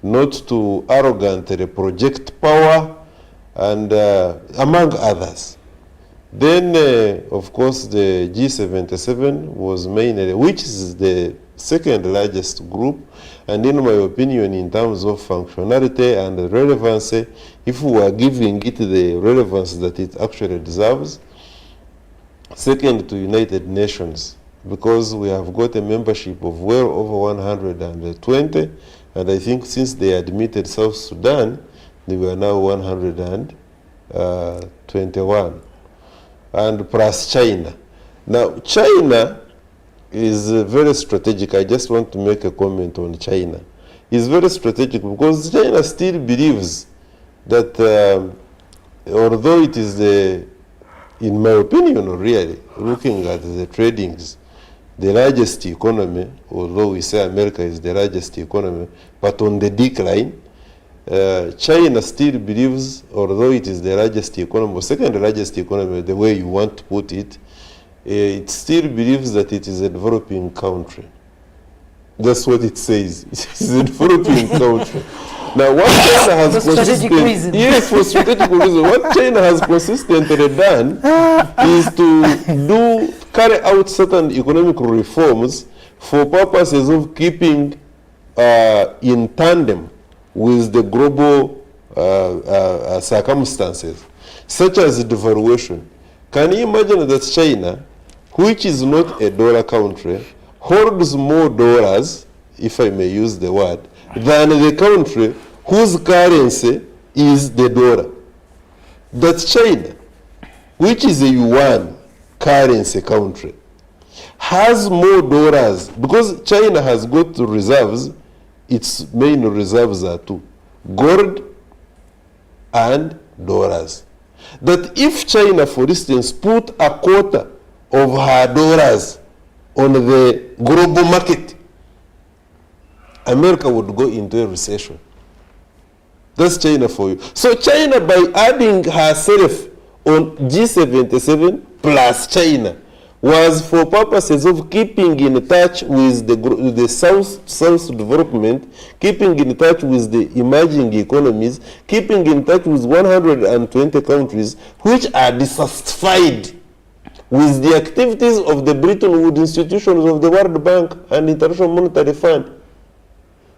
not to arrogantly project power, and among others. Then, of course, the G77 was mainly, which is the second largest group, and in my opinion, in terms of functionality and relevancy, if we are giving it the relevance that it actually deserves, second to United Nations, because we have got a membership of well over 120, and I think since they admitted South Sudan, they were now 121, and plus China. Now, China is very strategic. I just want to make a comment on China. It's very strategic because China still believes that although it is in my opinion, really, looking at the tradings, the largest economy, although we say America is the largest economy, but on the decline, China still believes, although it is the largest economy, or second largest economy, the way you want to put it, it still believes that it is a developing country. That's what it says. It is a developing country. Now, what China has for strategic reasons. Yes, for strategic reasons. What China has consistently done is to carry out certain economic reforms for purposes of keeping in tandem with the global circumstances, such as devaluation. Can you imagine that China, which is not a dollar country, holds more dollars, if I may use the word, than the country whose currency is the dollar? That China, which is a yuan currency country, has more dollars, because China has got reserves. Its main reserves are two: gold and dollars. That if China, for instance, put a quota of her dollars on the global market, America would go into a recession. That's China for you. So China, by adding herself on G77 plus China, was for purposes of keeping in touch with the South development, keeping in touch with the emerging economies, keeping in touch with 120 countries which are dissatisfied with the activities of the Bretton Woods institutions of the World Bank and International Monetary Fund.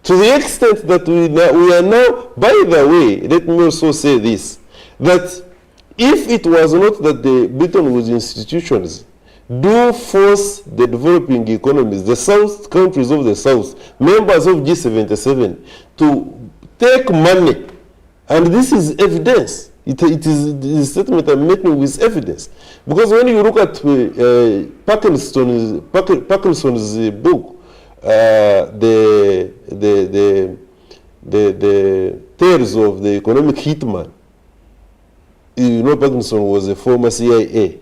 To the extent that we are now, by the way, let me also say this, that if it was not that the Bretton Woods institutions do force the developing economies, the South countries of the South, members of G77, to take money, and this is evidence. It is the statement I'm making with evidence. Because when you look at Parkinson's book, the Tales of the Economic Hitman, you know, Parkinson was a former CIA,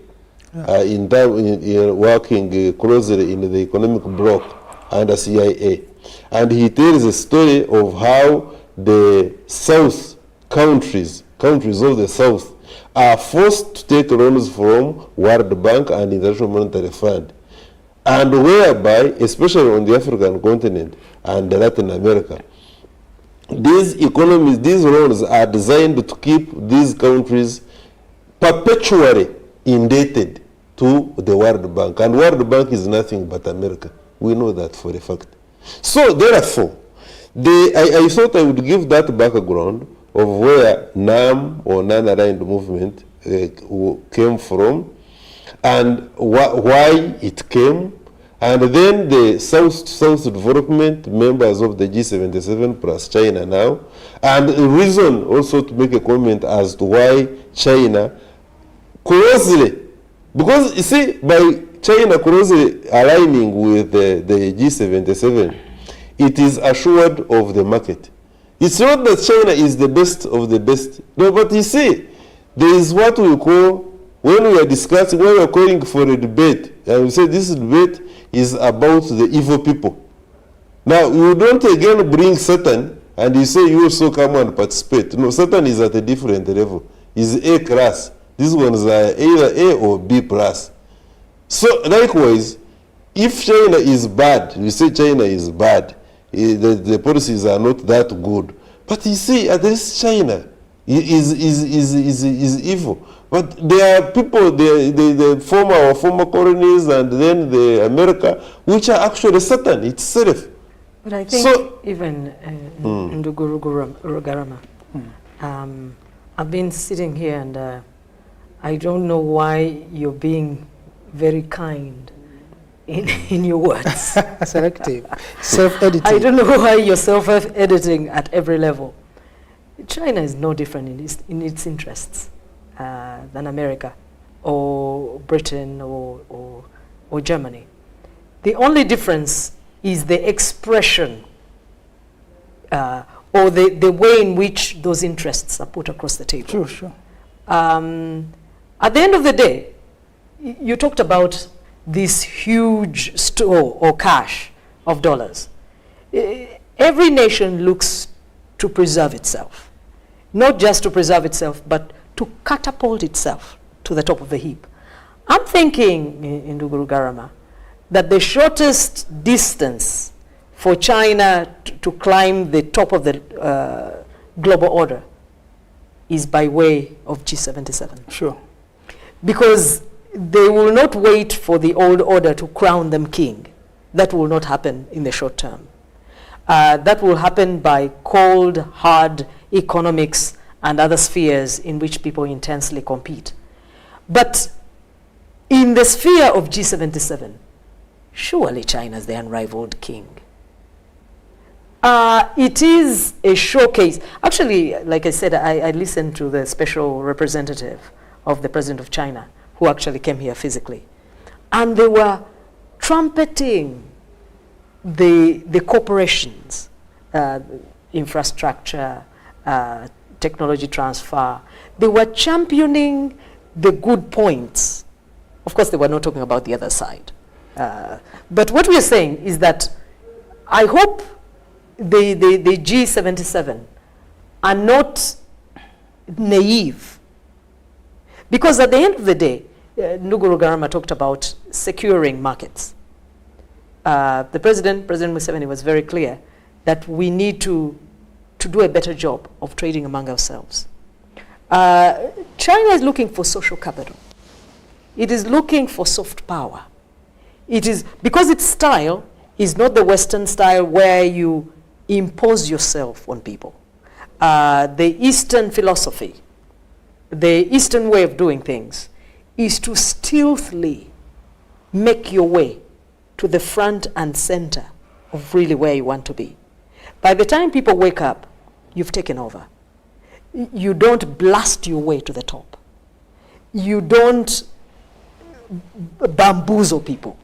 working closely in the economic bloc under CIA. And he tells a story of how the South countries of the South are forced to take loans from World Bank and International Monetary Fund. And whereby, especially on the African continent and Latin America, these economies, these loans are designed to keep these countries perpetually indebted to the World Bank. And World Bank is nothing but America. We know that for a fact. So therefore, I thought I would give that background of where NAM or Non-Aligned Movement came from and why it came, and then the South Development, members of the G77 plus China now, and a reason also to make a comment as to why China closely, because you see, by China closely aligning with the G77, it is assured of the market. It's not that China is the best of the best. No, but you see, there is what we call, when we are discussing, when we are calling for a debate, and we say this debate is about the evil people. Now, you don't again bring Satan and you say you also come and participate. No, Satan is at a different level. He's A class. These ones are either A or B plus. So, likewise, if China is bad, you say China is bad, the policies are not that good. But you see, at least China is evil. But there are people, the former colonies and then the America, which are actually Satan itself. But I think so, even Nduguru-Rugarama, I've been sitting here and I don't know why you're being very kind in your words. Selective, self-editing. I don't know why you're self-editing at every level. China is no different in its interests than America or Britain or Germany. The only difference is the expression or the way in which those interests are put across the table. Sure, sure. At the end of the day, you talked about this huge store or cache of dollars. Every nation looks to preserve itself. Not just to preserve itself, but to catapult itself to the top of the heap. I'm thinking, in Nduguru-Rugarama, that the shortest distance for China to climb the top of the global order is by way of G77. Sure. Because they will not wait for the old order to crown them king. That will not happen in the short term. That will happen by cold, hard economics and other spheres in which people intensely compete. But in the sphere of G77, surely China is the unrivaled king. It is a showcase. Actually, like I said, I listened to the special representative of the president of China, who actually came here physically. And they were trumpeting the corporations, infrastructure, technology transfer. They were championing the good points. Of course, they were not talking about the other side. But what we are saying is that I hope the G77 are not naive. Because at the end of the day, Nduguru-Rugarama talked about securing markets. The President Museveni, was very clear that we need to do a better job of trading among ourselves. China is looking for social capital. It is looking for soft power. It is, because its style is not the Western style where you impose yourself on people. The Eastern philosophy, the Eastern way of doing things, is to stealthily make your way to the front and center of really where you want to be. By the time people wake up, you've taken over. You don't blast your way to the top. You don't bamboozle people.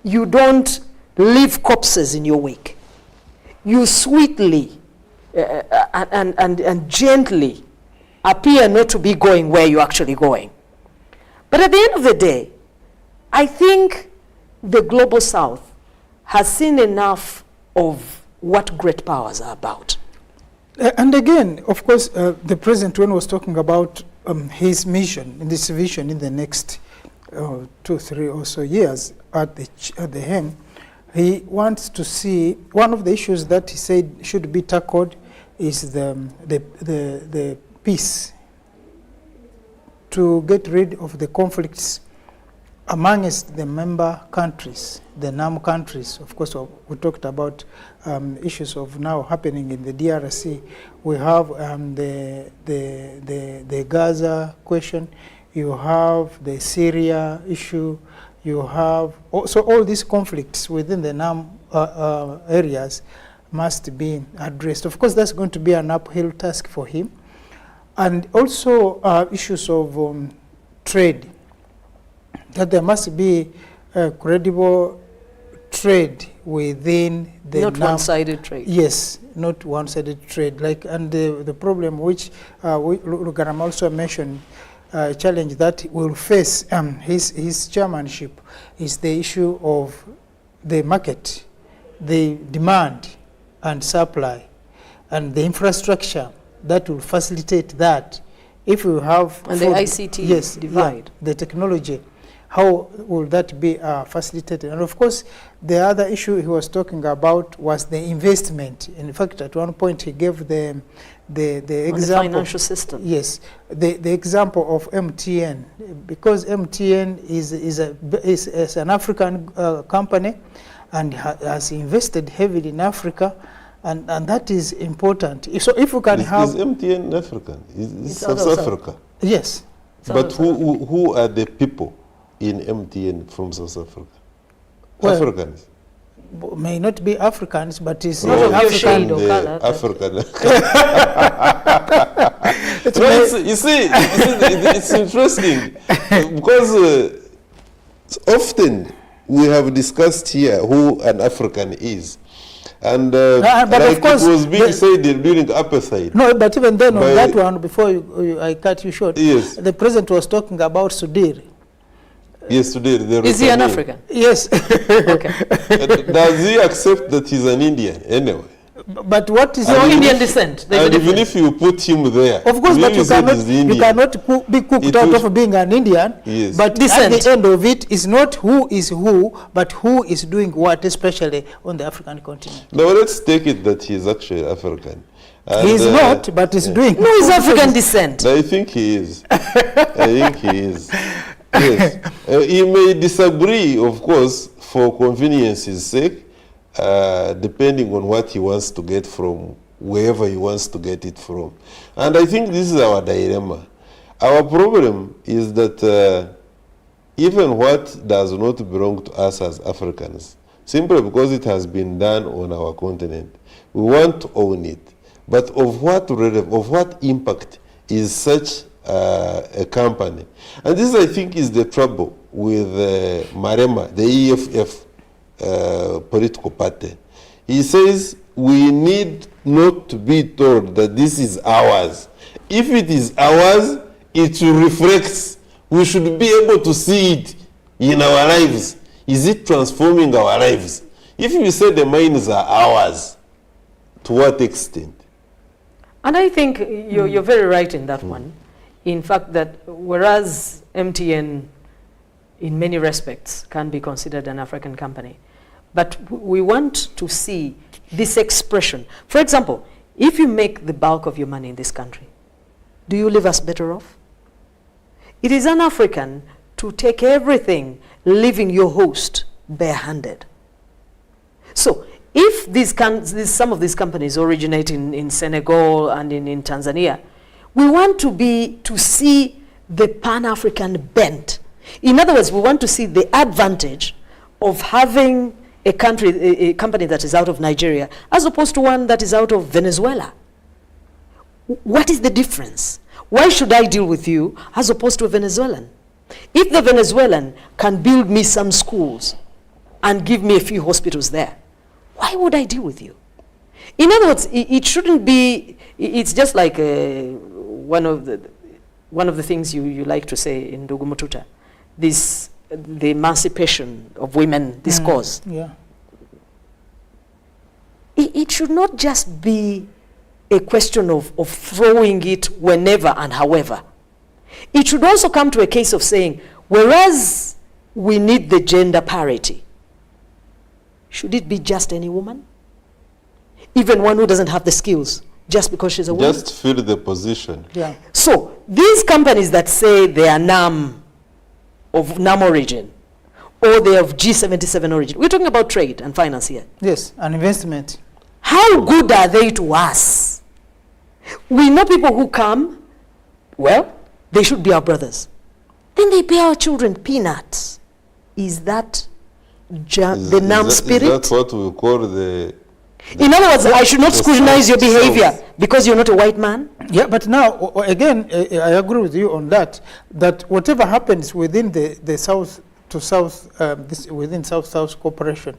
You don't leave corpses in your wake. You sweetly and gently appear not to be going where you're actually going. But at the end of the day, I think the Global South has seen enough of what great powers are about. And again, of course, the president, when he was talking about his mission and this vision in the next 2, 3 or so years at the hem, he wants to see, one of the issues that he said should be tackled is the peace, to get rid of the conflicts amongst the member countries, the NAM countries. Of course, we talked about issues of now happening in the DRC. We have the Gaza question. You have the Syria issue. You have so all these conflicts within the NAM areas must be addressed. Of course, that's going to be an uphill task for him. And also issues of trade, that there must be credible trade within the not one-sided trade. Yes, not one-sided trade. Like, and the problem which Lugaram also mentioned, challenge that will face his chairmanship is the issue of the market, the demand and supply, and the infrastructure that will facilitate that. If you have and the ICT divide, the technology, how will that be facilitated? And of course, the other issue he was talking about was the investment. In fact, at one point he gave the example, the financial system. Yes, the example of MTN, because MTN is an African company and has invested heavily in Africa. And that is important. So if you can have... Is MTN African? Is South Africa? Yes. But who are the people in MTN from South Africa? Well, Africans? May not be Africans, but it's not of your shade or color. African. You see, it's interesting because often we have discussed here who an African is. And but like of course, it was being said during apartheid. No, but even then on that one, before I cut you short, yes, the president was talking about Sudir. Yes, Sudir. Is he an African? Yes. Okay. Does he accept that he's an Indian anyway? But what is your Indian descent? And even if you put him there, of course, but you cannot be cooked out of being an Indian. Yes. But descent. At the end of it is not who is who, but who is doing what, especially on the African continent. Now let's take it that he's actually African. And he's not, but he's doing. No, he's African descent. I think he is. I think he is. Yes. He may disagree, of course, for convenience's sake. Depending on what he wants to get from wherever he wants to get it from. And I think this is our dilemma. Our problem is that even what does not belong to us as Africans, simply because it has been done on our continent, we want to own it. But of what impact is such a company? And this, I think, is the trouble with Marema, the EFF political party. He says we need not to be told that this is ours. If it is ours, it reflects. We should be able to see it in our lives. Is it transforming our lives? If we say the mines are ours, to what extent? And I think you're very right in that one. In fact, that whereas MTN in many respects can be considered an African company, but we want to see this expression. For example, if you make the bulk of your money in this country, do you leave us better off? It is un-African to take everything, leaving your host bare-handed. So if if some of these companies originate in Senegal and in Tanzania, we want to see the Pan-African bent. In other words, we want to see the advantage of having a company that is out of Nigeria as opposed to one that is out of Venezuela. What is the difference? Why should I deal with you as opposed to a Venezuelan? If the Venezuelan can build me some schools and give me a few hospitals there, why would I deal with you? In other words, it shouldn't be, it's just like one of the things you like to say in Ndugu Mututa, the emancipation of women, this cause. Yeah. It should not just be a question of throwing it whenever and however. It should also come to a case of saying, whereas we need the gender parity, should it be just any woman? Even one who doesn't have the skills, just because she's a woman? Just fill the position. Yeah. So these companies that say they are of NAM origin, or they are of G77 origin, we're talking about trade and finance here. Yes, and investment. How good are they to us? We know people who come, well, they should be our brothers. Then they pay our children peanuts. Is that the NAM spirit? Is that what we call the... In other words, I should not scrutinize your behavior because you're not a white man? Yeah, but now, again, I agree with you on that whatever happens within the South to South, within South-South cooperation,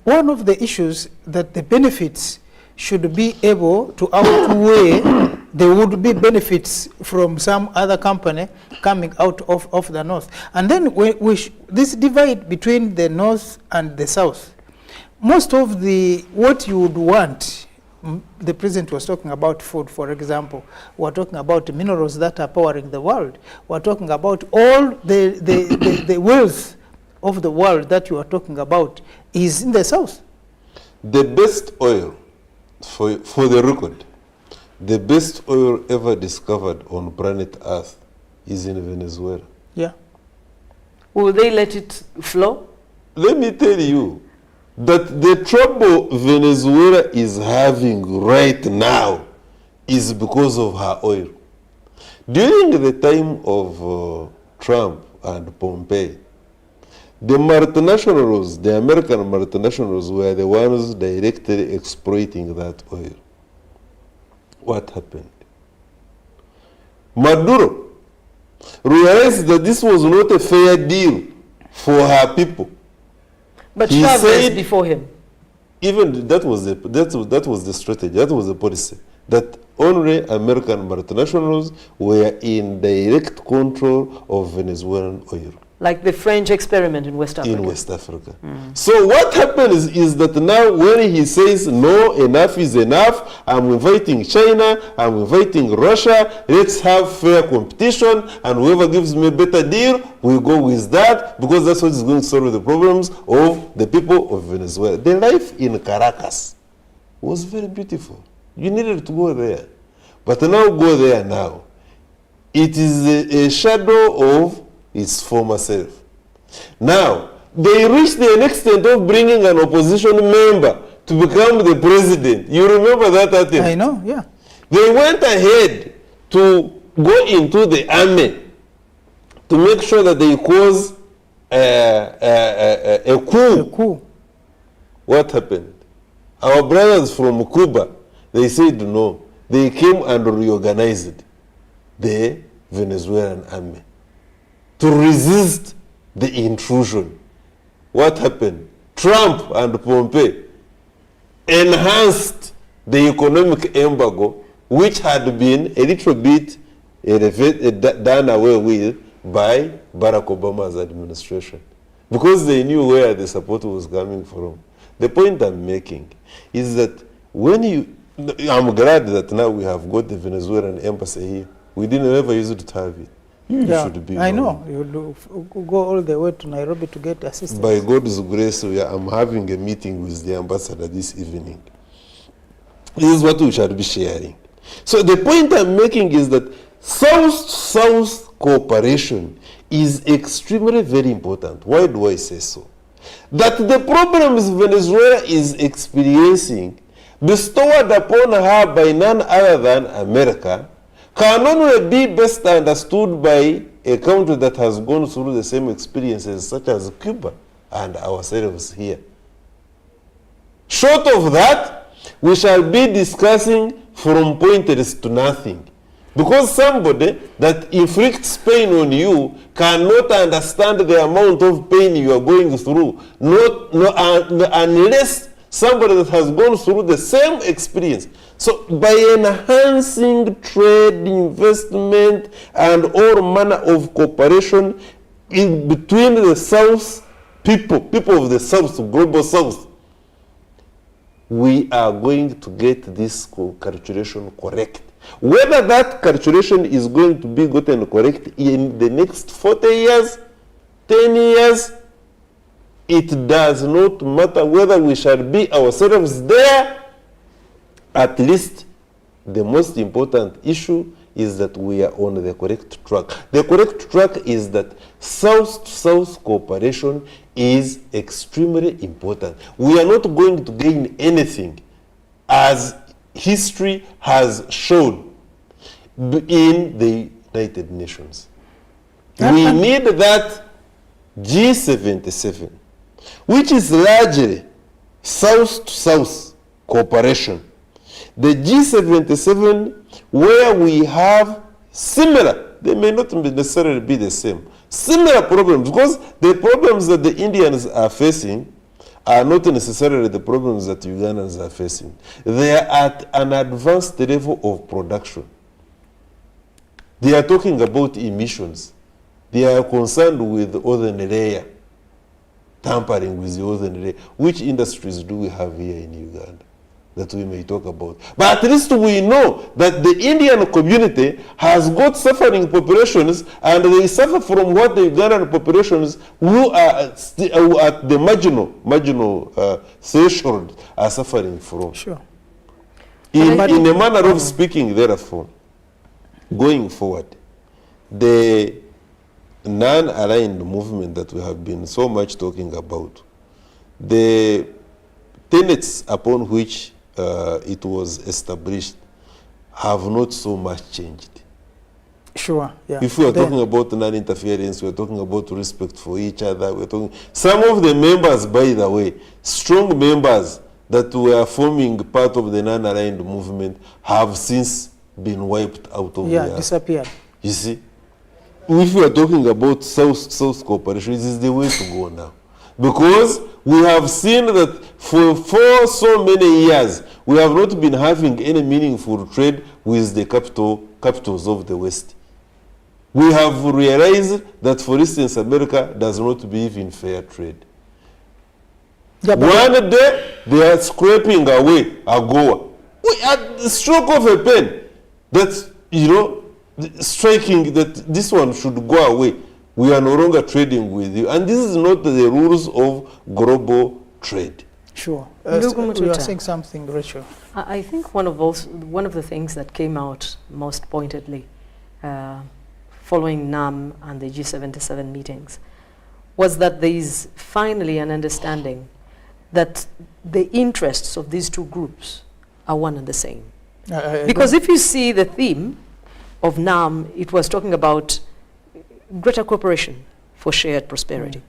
one of the issues that the benefits should be able to outweigh there would be benefits from some other company coming out of the North. And then this divide between the North and the South, most of what you would want, the President was talking about food, for example. We're talking about minerals that are powering the world. We're talking about all the wealth of the world that you are talking about is in the South. The best oil, for the record, the best oil ever discovered on planet Earth is in Venezuela. Yeah. Will they let it flow? Let me tell you that the trouble Venezuela is having right now is because of her oil. During the time of Trump and Pompeo, the multinationals, the American multinationals, were the ones directly exploiting that oil. What happened? Maduro realized that this was not a fair deal for her people. But Chavez before him. Even that was the strategy, that was the policy, that only American multinationals were in direct control of Venezuelan oil. Like the French experiment in West Africa. In West Africa. So what happens is that now when he says, no, enough is enough, I'm inviting China, I'm inviting Russia, let's have fair competition, and whoever gives me a better deal, we'll go with that, because that's what is going to solve the problems of the people of Venezuela. The life in Caracas was very beautiful. You needed to go there. But now go there now. It is a shadow of its former self. Now, they reached the extent of bringing an opposition member to become the president. You remember that attempt? I know, yeah. They went ahead to go into the army to make sure that they cause a coup. A coup. What happened? Our brothers from Cuba, they said no. They came and reorganized the Venezuelan army to resist the intrusion. What happened? Trump and Pompeo enhanced the economic embargo, which had been a little bit done away with by Barack Obama's administration, because they knew where the support was coming from. The point I'm making is that I'm glad that now we have got the Venezuelan embassy here. We didn't ever use it to have it. Yeah, should be I know. You go all the way to Nairobi to get assistance. By God's grace, I'm having a meeting with the ambassador this evening. This is what we shall be sharing. So the point I'm making is that South-South cooperation is extremely very important. Why do I say so? that the problems Venezuela is experiencing, bestowed upon her by none other than America, can only be best understood by a country that has gone through the same experiences, such as Cuba and ourselves here. Short of that, we shall be discussing from pointless to nothing. Because somebody that inflicts pain on you cannot understand the amount of pain you are going through, unless somebody that has gone through the same experience. So by enhancing trade, investment, and all manner of cooperation in between the South people of the South, global South, we are going to get this calculation correct. Whether that calculation is going to be gotten correct in the next 40 years, 10 years, it does not matter whether we shall be ourselves there. At least the most important issue is that we are on the correct track. The correct track is that South-to-South cooperation is extremely important. We are not going to gain anything, as history has shown, in the United Nations. We need that G77, which is largely South-to-South cooperation. The G77, where we have similar, they may not necessarily be the same, similar problems, because the problems that the Indians are facing are not necessarily the problems that Ugandans are facing. They are at an advanced level of production. They are talking about emissions. They are concerned with ozone layer, tampering with the ozone layer. Which industries do we have here in Uganda that we may talk about? But at least we know that the Indian community has got suffering populations, and they suffer from what the Ugandan populations who are at the marginal threshold are suffering from. Sure. In a manner of speaking, therefore, going forward, the non-aligned movement that we have been so much talking about, the tenets upon which it was established have not so much changed. Sure, yeah. If we are talking about non-interference, we are talking about respect for each other. We're talking, some of the members, by the way, strong members that were forming part of the non-aligned movement have since been wiped out of the earth. Disappeared. You see, if we are talking about South cooperation, this is the way to go now. Because we have seen that for so many years, we have not been having any meaningful trade with the capitals of the West. We have realized that, for instance, America does not believe in fair trade. Yeah, one day, they are scraping away AGOA. At the stroke of a pen, that, you know, striking that this one should go away. We are no longer trading with you. And this is not the rules of global trade. Sure. You are saying something, Rachel. I think one of the things that came out most pointedly following NAM and the G77 meetings was that there is finally an understanding that the interests of these two groups are one and the same. Because if you see the theme of NAM, it was talking about greater cooperation for shared prosperity.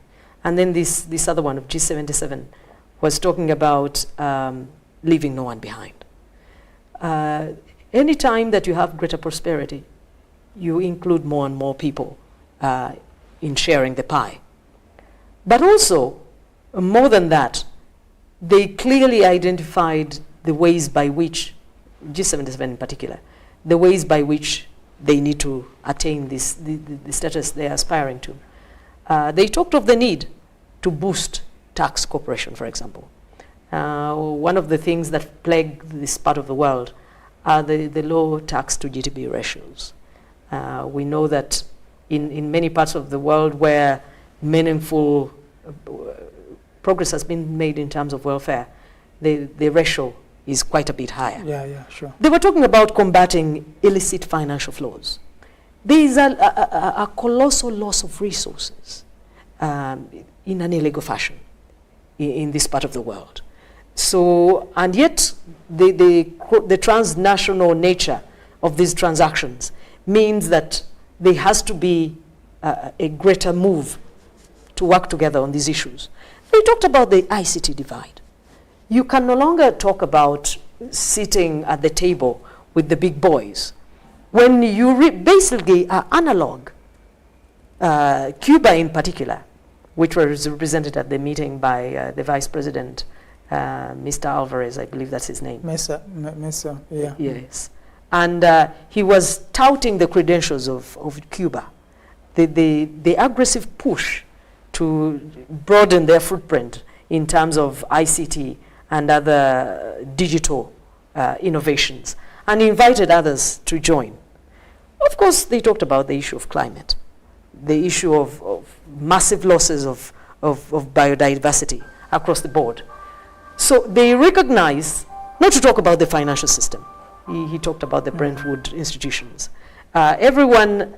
And then this other one of G77 was talking about leaving no one behind. Any time that you have greater prosperity, you include more and more people in sharing the pie. But also, more than that, they clearly identified the ways by which, G77 in particular, the ways by which they need to attain the status they are aspiring to. They talked of the need to boost tax cooperation, for example. One of the things that plague this part of the world are the low tax to GDP ratios. We know that in many parts of the world where meaningful progress has been made in terms of welfare, the ratio is quite a bit higher. Yeah, sure. They were talking about combating illicit financial flows. There is a colossal loss of resources in an illegal fashion in this part of the world. So, and yet the transnational nature of these transactions means that there has to be a greater move to work together on these issues. They talked about the ICT divide. You can no longer talk about sitting at the table with the big boys. When you basically are analog, Cuba in particular, which was represented at the meeting by the Vice President, Mr. Alvarez, I believe that's his name. Mesa, yeah. Yes. And he was touting the credentials of Cuba, the aggressive push to broaden their footprint in terms of ICT and other digital innovations, and invited others to join. Of course, they talked about the issue of climate, the issue of massive losses of biodiversity across the board. So they recognize, not to talk about the financial system, he talked about the Brentwood institutions. Everyone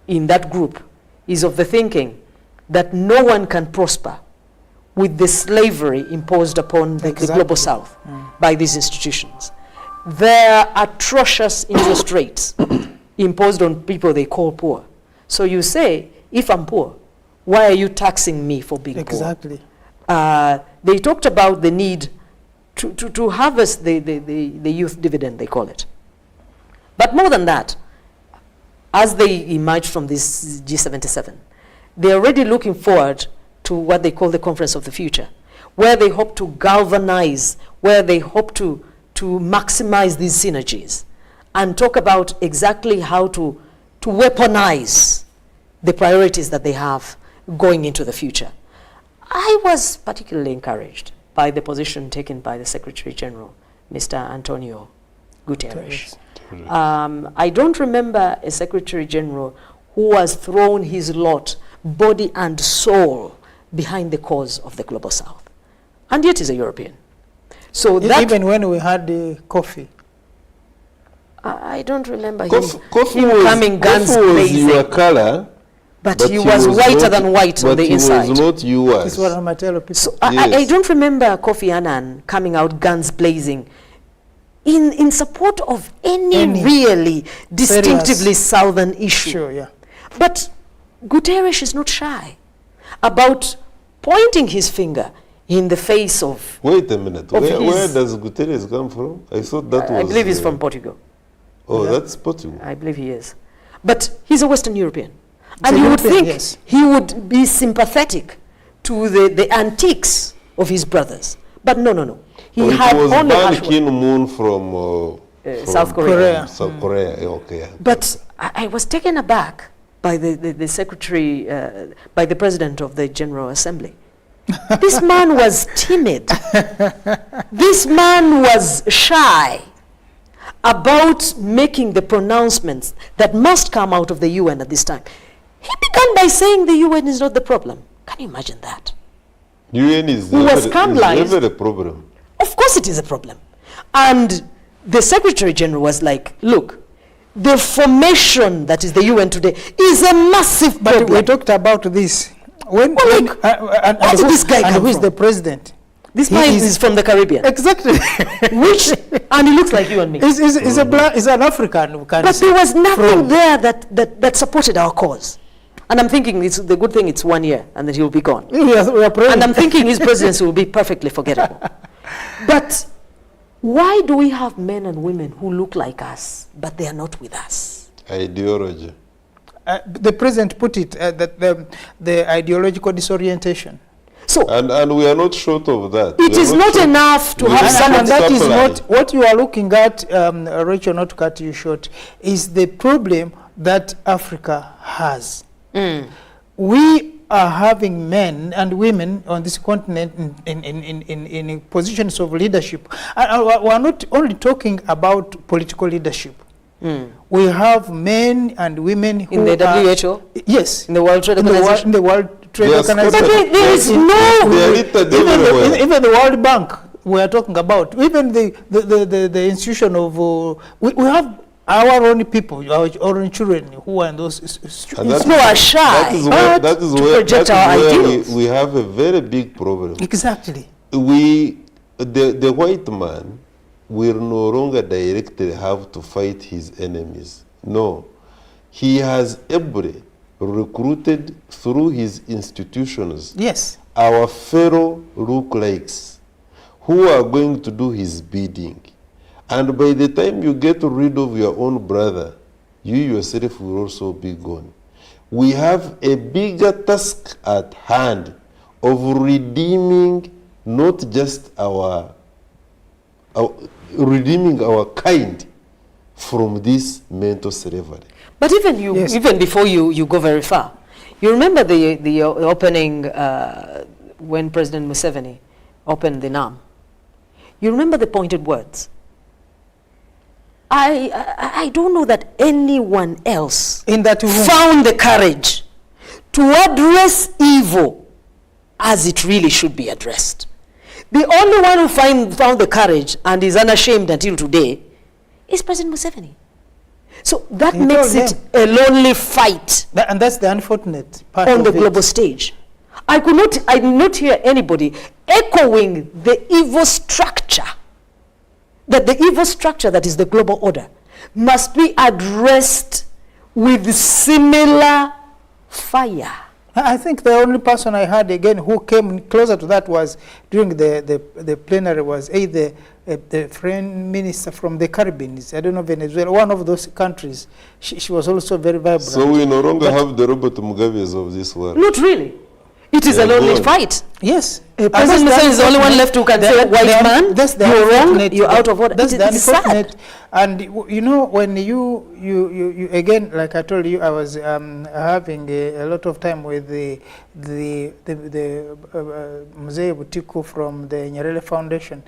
in that group is of the thinking that no one can prosper with the slavery imposed upon the global south by these institutions. Their atrocious interest rates imposed on people they call poor. So you say, if I'm poor, why are you taxing me for being poor? Exactly. They talked about the need to harvest the youth dividend, they call it. But more than that, as they emerge from this G77, they're already looking forward to what they call the Conference of the Future, where they hope to galvanize, where they hope to maximize these synergies and talk about exactly how to weaponize the priorities that they have going into the future. I was particularly encouraged by the position taken by the Secretary General, Mr. Antonio Guterres. I don't remember a Secretary General who has thrown his lot, body and soul, behind the cause of the global south. And yet he's a European. So that even when we had the coffee. I don't remember him coming guns blazing. Your color, but he was whiter than white on the inside. But he was not yours. This was so I don't remember Kofi Annan coming out guns blazing in support of any really distinctively southern issue. Sure, yeah. But Guterres is not shy about pointing his finger in the face of... Wait a minute. Where does Guterres come from? I thought that was... I believe he's from Portugal. Oh, yeah. That's Portugal. I believe he is. But he's a Western European. And you would think he would be sympathetic to the antiques of his brothers. But no. He had was only Ban Ki-moon from South Korea. South Korea, okay. But I was taken aback by the secretary, by the president of the General Assembly. This man was timid. This man was shy about making the pronouncements that must come out of the UN at this time. He began by saying the UN is not the problem. Can you imagine that? UN is never a problem. Of course it is a problem. And the Secretary General was like, look, the formation that is the UN today is a massive problem. But we talked about this. Where did this guy come from? Who is the president? This man is from the Caribbean. Exactly. And he looks like you and me. He's an African. But there was nothing there that supported our cause. And I'm thinking the good thing it's 1 year and then he'll be gone. And I'm thinking his presidency will be perfectly forgettable. But why do we have men and women who look like us, but they are not with us? Ideology. The president put it that the ideological disorientation. So and we are not short of that. It is not enough to have someone. And that is not what you are looking at, Rachel, not to cut you short, is the problem that Africa has. We are having men and women on this continent in positions of leadership. And we are not only talking about political leadership. We have men and women who in the WHO? Yes. In the World Trade Organization? In the World Trade Organization. But there is no... Even the World Bank we are talking about, even the institution of... we have our own people, our own children who are in those who are shy that is to where, project our ideals. we have a very big problem. Exactly. The white man will no longer directly have to fight his enemies. No. He has ably recruited through his institutions our fellow lookalikes who are going to do his bidding. And by the time you get rid of your own brother, you yourself will also be gone. We have a bigger task at hand of redeeming not just redeeming our kind from this mental slavery. But even even before you go very far, you remember the opening when President Museveni opened the NAM. You remember the pointed words. I don't know that anyone else in that found the courage to address evil as it really should be addressed. The only one who found the courage and is unashamed until today is President Museveni. So that makes it a lonely fight. And that's the unfortunate part on the global stage. I did not hear anybody echoing the evil structure, that the evil structure that is the global order must be addressed with similar fire. I think the only person I heard again who came closer to that was during the plenary was either the foreign minister from the Caribbean, I don't know, Venezuela, one of those countries. She was also very vibrant. So we no longer have the Robert Mugabe's of this world. Not really. It is a lonely fight. Yes. President Museveni is the only one left who can say, white man, you're wrong, you're out of order. That's the unfortunate. Sad. And you know, when you again, like I told you, I was having a lot of time with the Mzee Butiku from the Nyerere Foundation.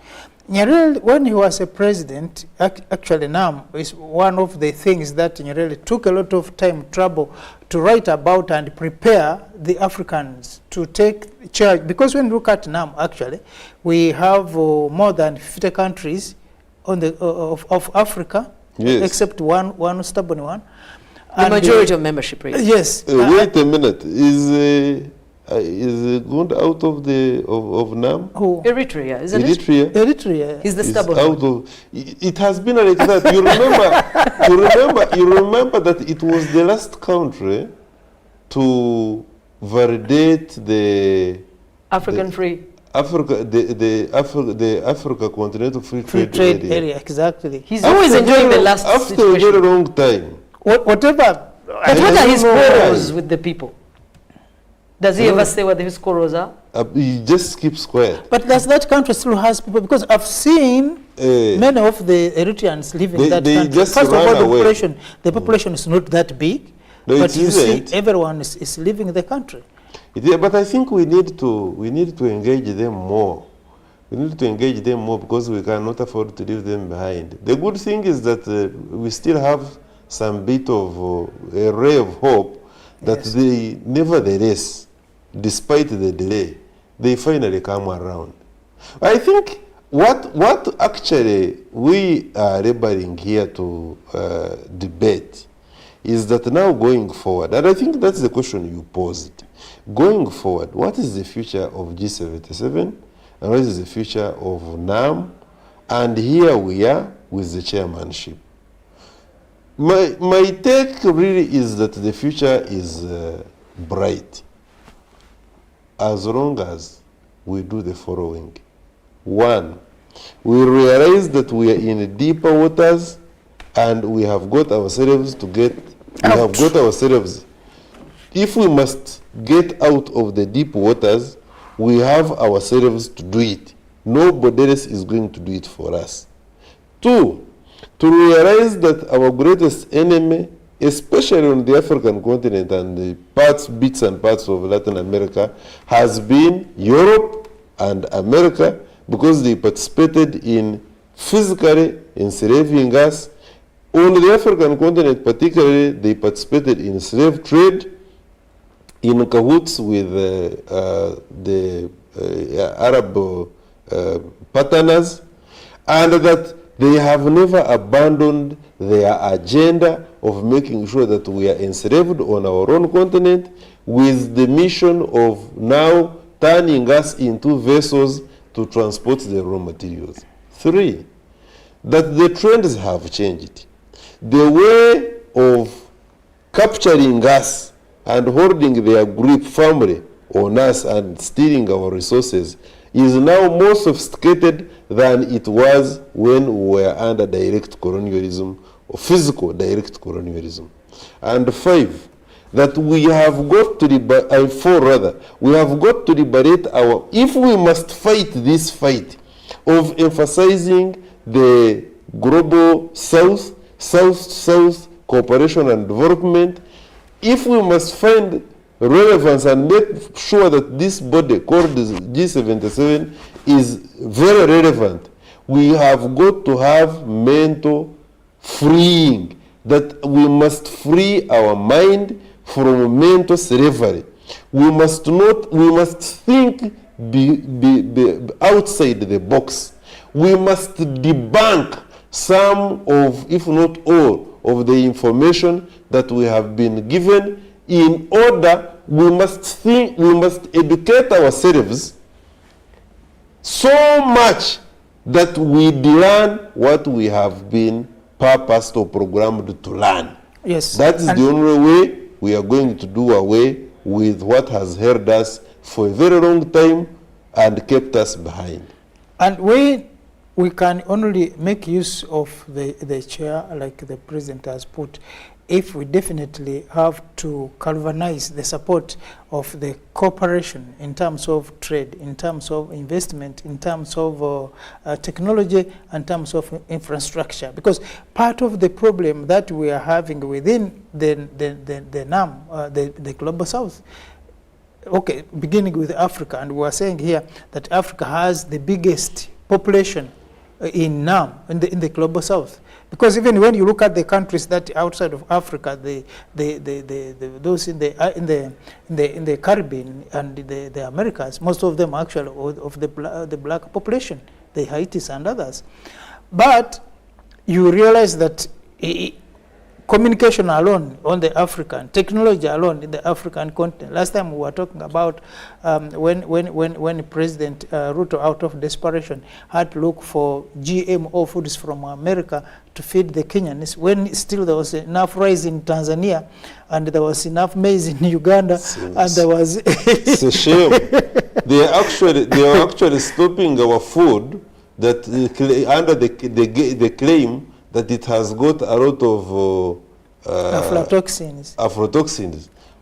Nyerere, when he was a president, actually NAM is one of the things that Nyerere took a lot of trouble to write about and prepare the Africans to take charge. Because when you look at NAM, actually, we have more than 50 countries on the of Africa, except one stubborn one. The majority of membership rate. Yes. Wait a minute. Is Gund out of NAM? Who? Eritrea, isn't Eritrea? it? Eritrea. He's the stubborn out one. It has been like that. You remember that it was the last country to validate the African free. the Africa Continental Free Trade Area. Exactly. He's always enjoying the last after situation. a very long time. Whatever. But what are his quarrels with the people? Does he ever say what his quarrels are? He just keeps quiet. But that country still has people, because I've seen many of the Eritreans living in that country. Just First of all, away. the population is not that big, no, but you see everyone is living in the country. But I think we need to engage them more. We need to engage them more because we cannot afford to leave them behind. The good thing is that we still have some bit of a ray of hope that they, nevertheless, despite the delay, they finally come around. I think what actually we are laboring here to debate is that now going forward, and I think that's the question you posed. Going forward, what is the future of G77 and what is the future of NAM? And here we are with the chairmanship. My take really is that the future is bright as long as we do the following. One, we realize that we are in deeper waters and we have got ourselves if we must get out of the deep waters, we have ourselves to do it. Nobody else is going to do it for us. Two, to realize that our greatest enemy, especially on the African continent and the bits and parts of Latin America, has been Europe and America, because they participated in physically enslaving us. On the African continent particularly, they participated in slave trade, in cahoots with the Arab partners, and that They have never abandoned their agenda of making sure that we are enslaved on our own continent, with the mission of now turning us into vessels to transport the raw materials. 3, that the trends have changed. The way of capturing us and holding their grip firmly on us and stealing our resources is now more sophisticated than it was when we were under direct colonialism, or physical direct colonialism. And 5, that we have got to we have got to liberate our, if we must fight this fight of emphasizing the global South-South cooperation and development, if we must find relevance and make sure that this body called G77 is very relevant, we have got to have mental freeing, that we must free our mind from mental slavery. We must think outside the box. We must debunk some of, if not all, of the information that we have been given. In order, we must educate ourselves so much that we learn what we have been purposed or programmed to learn. Yes. That is the only way we are going to do away with what has held us for a very long time and kept us behind. And we can only make use of the chair, like the president has put, if we definitely have to galvanize the support of the cooperation in terms of trade, in terms of investment, in terms of technology, in terms of infrastructure. Because part of the problem that we are having within the NAM, the Global South, okay, beginning with Africa, and we are saying here that Africa has the biggest population in NAM, in the Global South. Because even when you look at the countries that outside of Africa, those in the Caribbean and the Americas, most of them actually of the black population, the Haitis and others. But you realize that communication alone on the African, technology alone in the African continent. Last time we were talking about when President Ruto, out of desperation, had to look for GMO foods from America to feed the Kenyans, when still there was enough rice in Tanzania and there was enough maize in Uganda, and there was it's a shame. They are actually stopping our food that under the claim that it has got a lot of aflatoxins,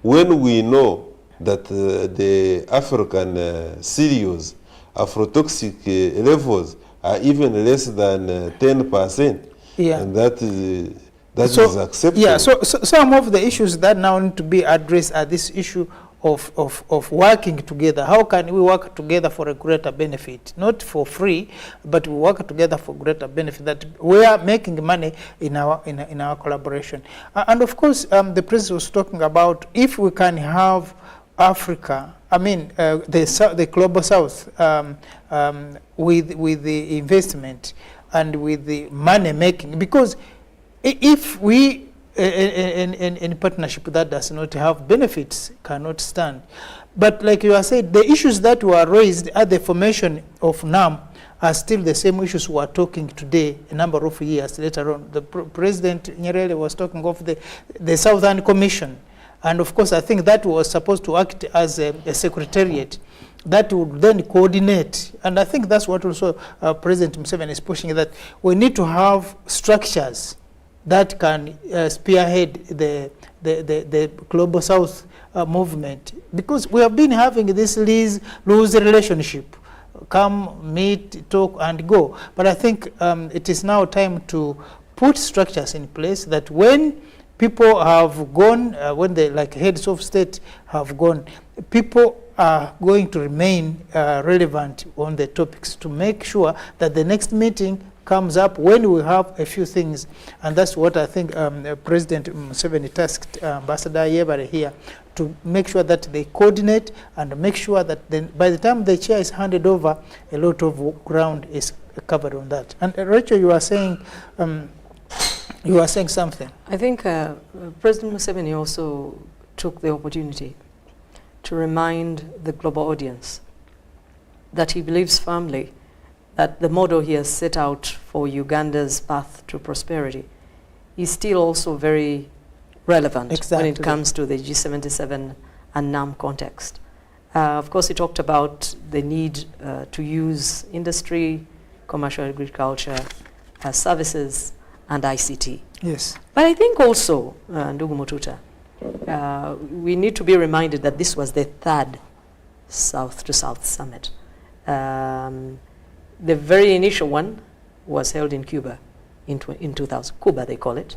when we know that the African cereals aflatoxic levels are even less than 10%. Yeah. And that is acceptable. Yeah, so some of the issues that now need to be addressed are this issue of working together. How can we work together for a greater benefit? Not for free, but we work together for greater benefit, that we are making money in our collaboration. And of course, the president was talking about if we can have Africa, I mean, the Global South, with the investment and with the money making, because if we in partnership that does not have benefits cannot stand. But like you are saying, the issues that were raised at the formation of NAM are still the same issues we are talking today, a number of years later on. The President Nyerere was talking of the Southern Commission, and of course I think that was supposed to act as a secretariat that would then coordinate. And I think that's what also President Museveni is pushing, that we need to have structures that can spearhead the Global South movement, because we have been having this lose relationship, come, meet, talk, and go. But I think it is now time to put structures in place that when people have gone, when the heads of state have gone, people are going to remain relevant on the topics to make sure that the next meeting comes up when we have a few things. And that's what I think President Museveni tasked Ambassador Yebare here, to make sure that they coordinate and make sure that by the time the chair is handed over, a lot of ground is covered on that. And Rachel, you are saying something. I think President Museveni also took the opportunity to remind the global audience that he believes firmly that the model he has set out for Uganda's path to prosperity is still also very relevant when it comes to the G77 and NAM context. Of course, he talked about the need to use industry, commercial agriculture, services, and ICT. Yes. But I think also, Ndugu Mututa, we need to be reminded that this was the third South-to-South summit. The very initial one was held in Cuba in 2000, Cuba they call it,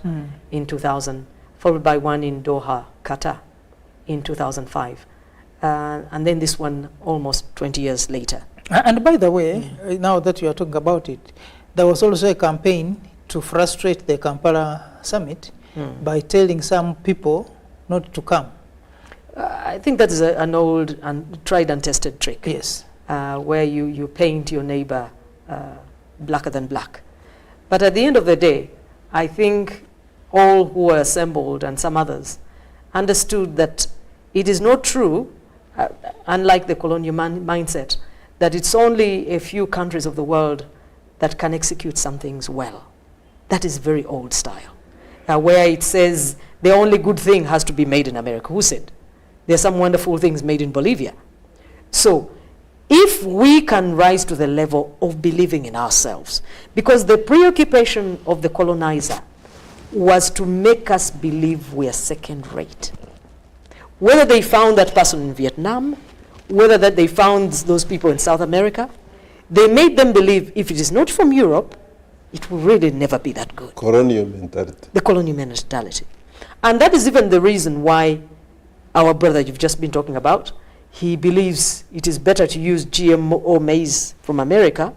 in 2000, followed by one in Doha, Qatar, in 2005. And then this one almost 20 years later. And by the way, now that you are talking about it, there was also a campaign to frustrate the Kampala summit by telling some people not to come. I think that is an old and tried and tested trick. Yes. Where you paint your neighbor blacker than black. But at the end of the day, I think all who were assembled and some others understood that it is not true, unlike the colonial mindset, that it's only a few countries of the world that can execute some things well. That is very old style. Where it says the only good thing has to be made in America. Who said? There's some wonderful things made in Bolivia. So if we can rise to the level of believing in ourselves, because the preoccupation of the colonizer was to make us believe we are second rate. Whether they found that person in Vietnam, whether that they found those people in South America, they made them believe if it is not from Europe, it will really never be that good. Colonial mentality. The colonial mentality. And that is even the reason why our brother you've just been talking about, he believes it is better to use GMO maize from America.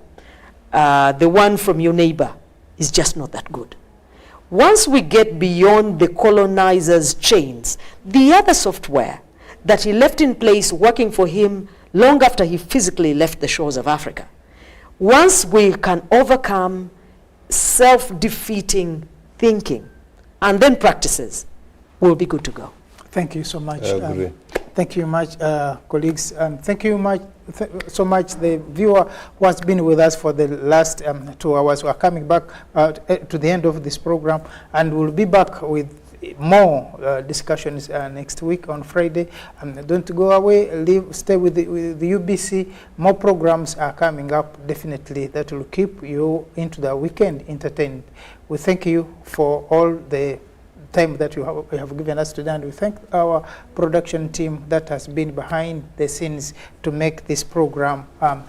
The one from your neighbor is just not that good. Once we get beyond the colonizer's chains, the other software that he left in place working for him long after he physically left the shores of Africa, once we can overcome self-defeating thinking and then practices, we'll be good to go. Thank you so much. I agree. Thank you much, colleagues. Thank you so much, the viewer who has been with us for the last 2 hours. We are coming back to the end of this program, and we'll be back with more discussions next week on Friday. Don't go away. Stay with the UBC. More programs are coming up, definitely, that will keep you into the weekend entertained. We thank you for all the time that you have given us today, and we thank our production team that has been behind the scenes to make this program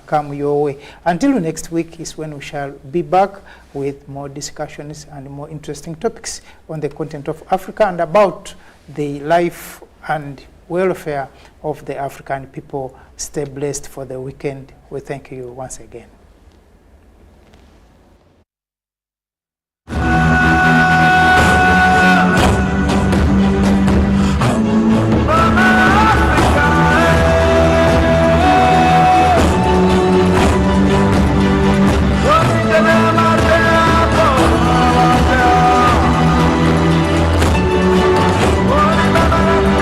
come your way. Until next week is when we shall be back with more discussions and more interesting topics on the continent of Africa and about the life and welfare of the African people. Stay blessed for the weekend. We thank you once again.